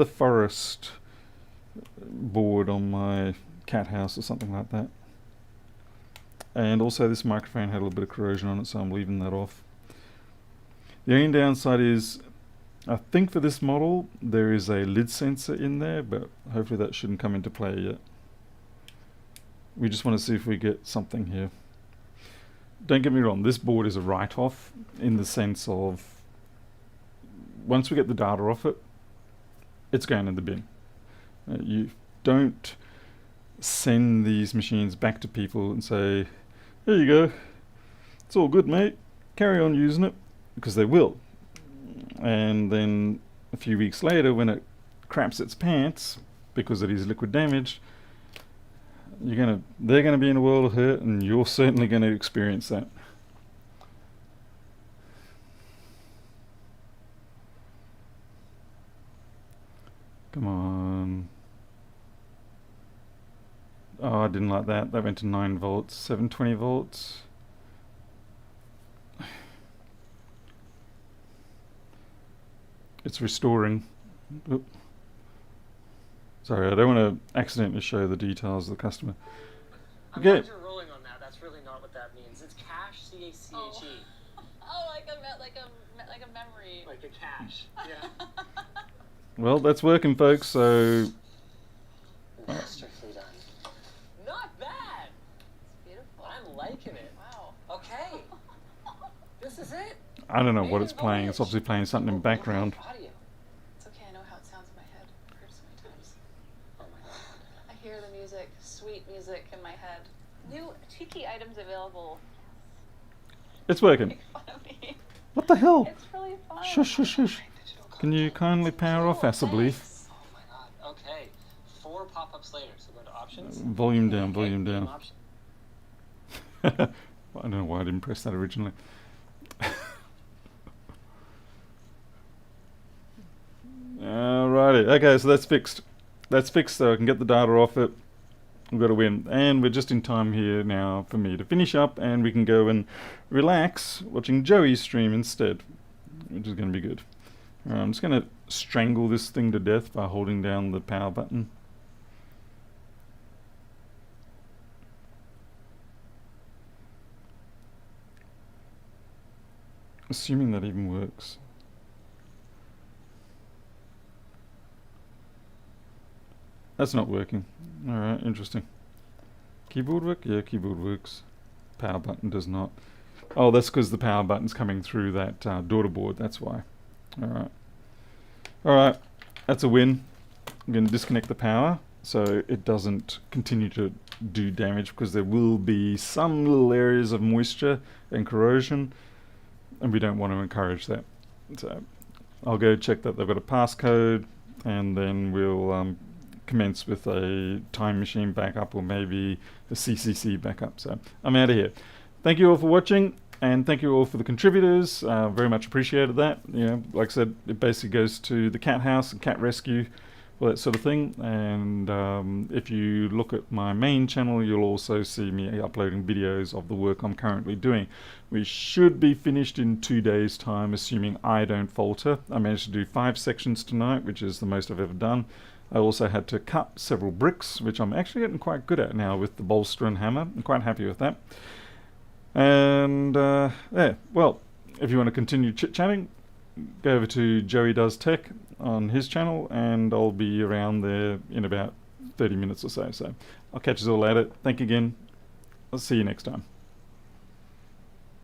Forest board on my cat house or something like that. And also this microphone had a little bit of corrosion on it, so I'm leaving that off. The only downside is, I think for this model there is a lid sensor in there, but hopefully that shouldn't come into play yet. We just want to see if we get something here. Don't get me wrong, this board is a write-off in the sense of once we get the data off it, it's going in the bin. You don't send these machines back to people and say, here you go, it's all good, mate, carry on using it, because they will. And then a few weeks later, when it craps its pants because it is liquid damage, they're gonna be in a world of hurt, and you're certainly going to experience that. Come on. Oh, I didn't like that. That went to 9 volts, 720 volts. It's restoring. Oop. Sorry, I don't want to accidentally show the details of the customer. I'm Okay. glad you're rolling on that. That's really not what that means. It's cache, C-A-C-H-E. Oh, like a memory. Like a cache. Yeah. Well, that's working, folks, so... Masterfully done. Not bad. It's beautiful. I'm liking it. Wow. Okay. This is it. I don't know what it's playing. It's obviously playing something in background. Audio. It's okay. I know how it sounds in my head. I've heard it so many times. Oh my god. I hear the music, sweet music in my head. New cheeky items available. It's working. Make fun of me. What the hell? It's really fun. Shush, shush, shush. Can you kindly power off Assably? Thanks. Oh my god. Okay. 4 pop-ups later. So go to options. Volume down, volume Game down. option. I don't know why I didn't press that originally. Alrighty, okay, so that's fixed. That's fixed, so I can get the data off it. We've got to win. And we're just in time here now for me to finish up, and we can go and relax watching Joey's stream instead, which is going to be good. I'm just going to strangle this thing to death by holding down the power button. Assuming that even works. That's not working. Alright, interesting. Keyboard work? Yeah, keyboard works. Power button does not. Oh, that's because the power button's coming through that daughter board, that's why. Alright. Alright, that's a win. I'm going to disconnect the power so it doesn't continue to do damage, because there will be some little areas of moisture and corrosion, and we don't want to encourage that. So I'll go check that they've got a passcode, and then we'll commence with a time machine backup, or maybe a CCC backup. So I'm out of here. Thank you all for watching, and thank you all for the contributors. Very much appreciated that. You know, like I said, it basically goes to the cat house and cat rescue, all that sort of thing. And if you look at my main channel, you'll also see me uploading videos of the work I'm currently doing. We should be finished in 2 days' time, assuming I don't falter. I managed to do 5 sections tonight, which is the most I've ever done. I also had to cut several bricks, which I'm actually getting quite good at now with the bolster and hammer. I'm quite happy with that. And yeah, well, if you want to continue chit-chatting, go over to Joey Does Tech on his channel, and I'll be around there in about 30 minutes or so. So I'll catch you all later. Thank you again. I'll see you next time.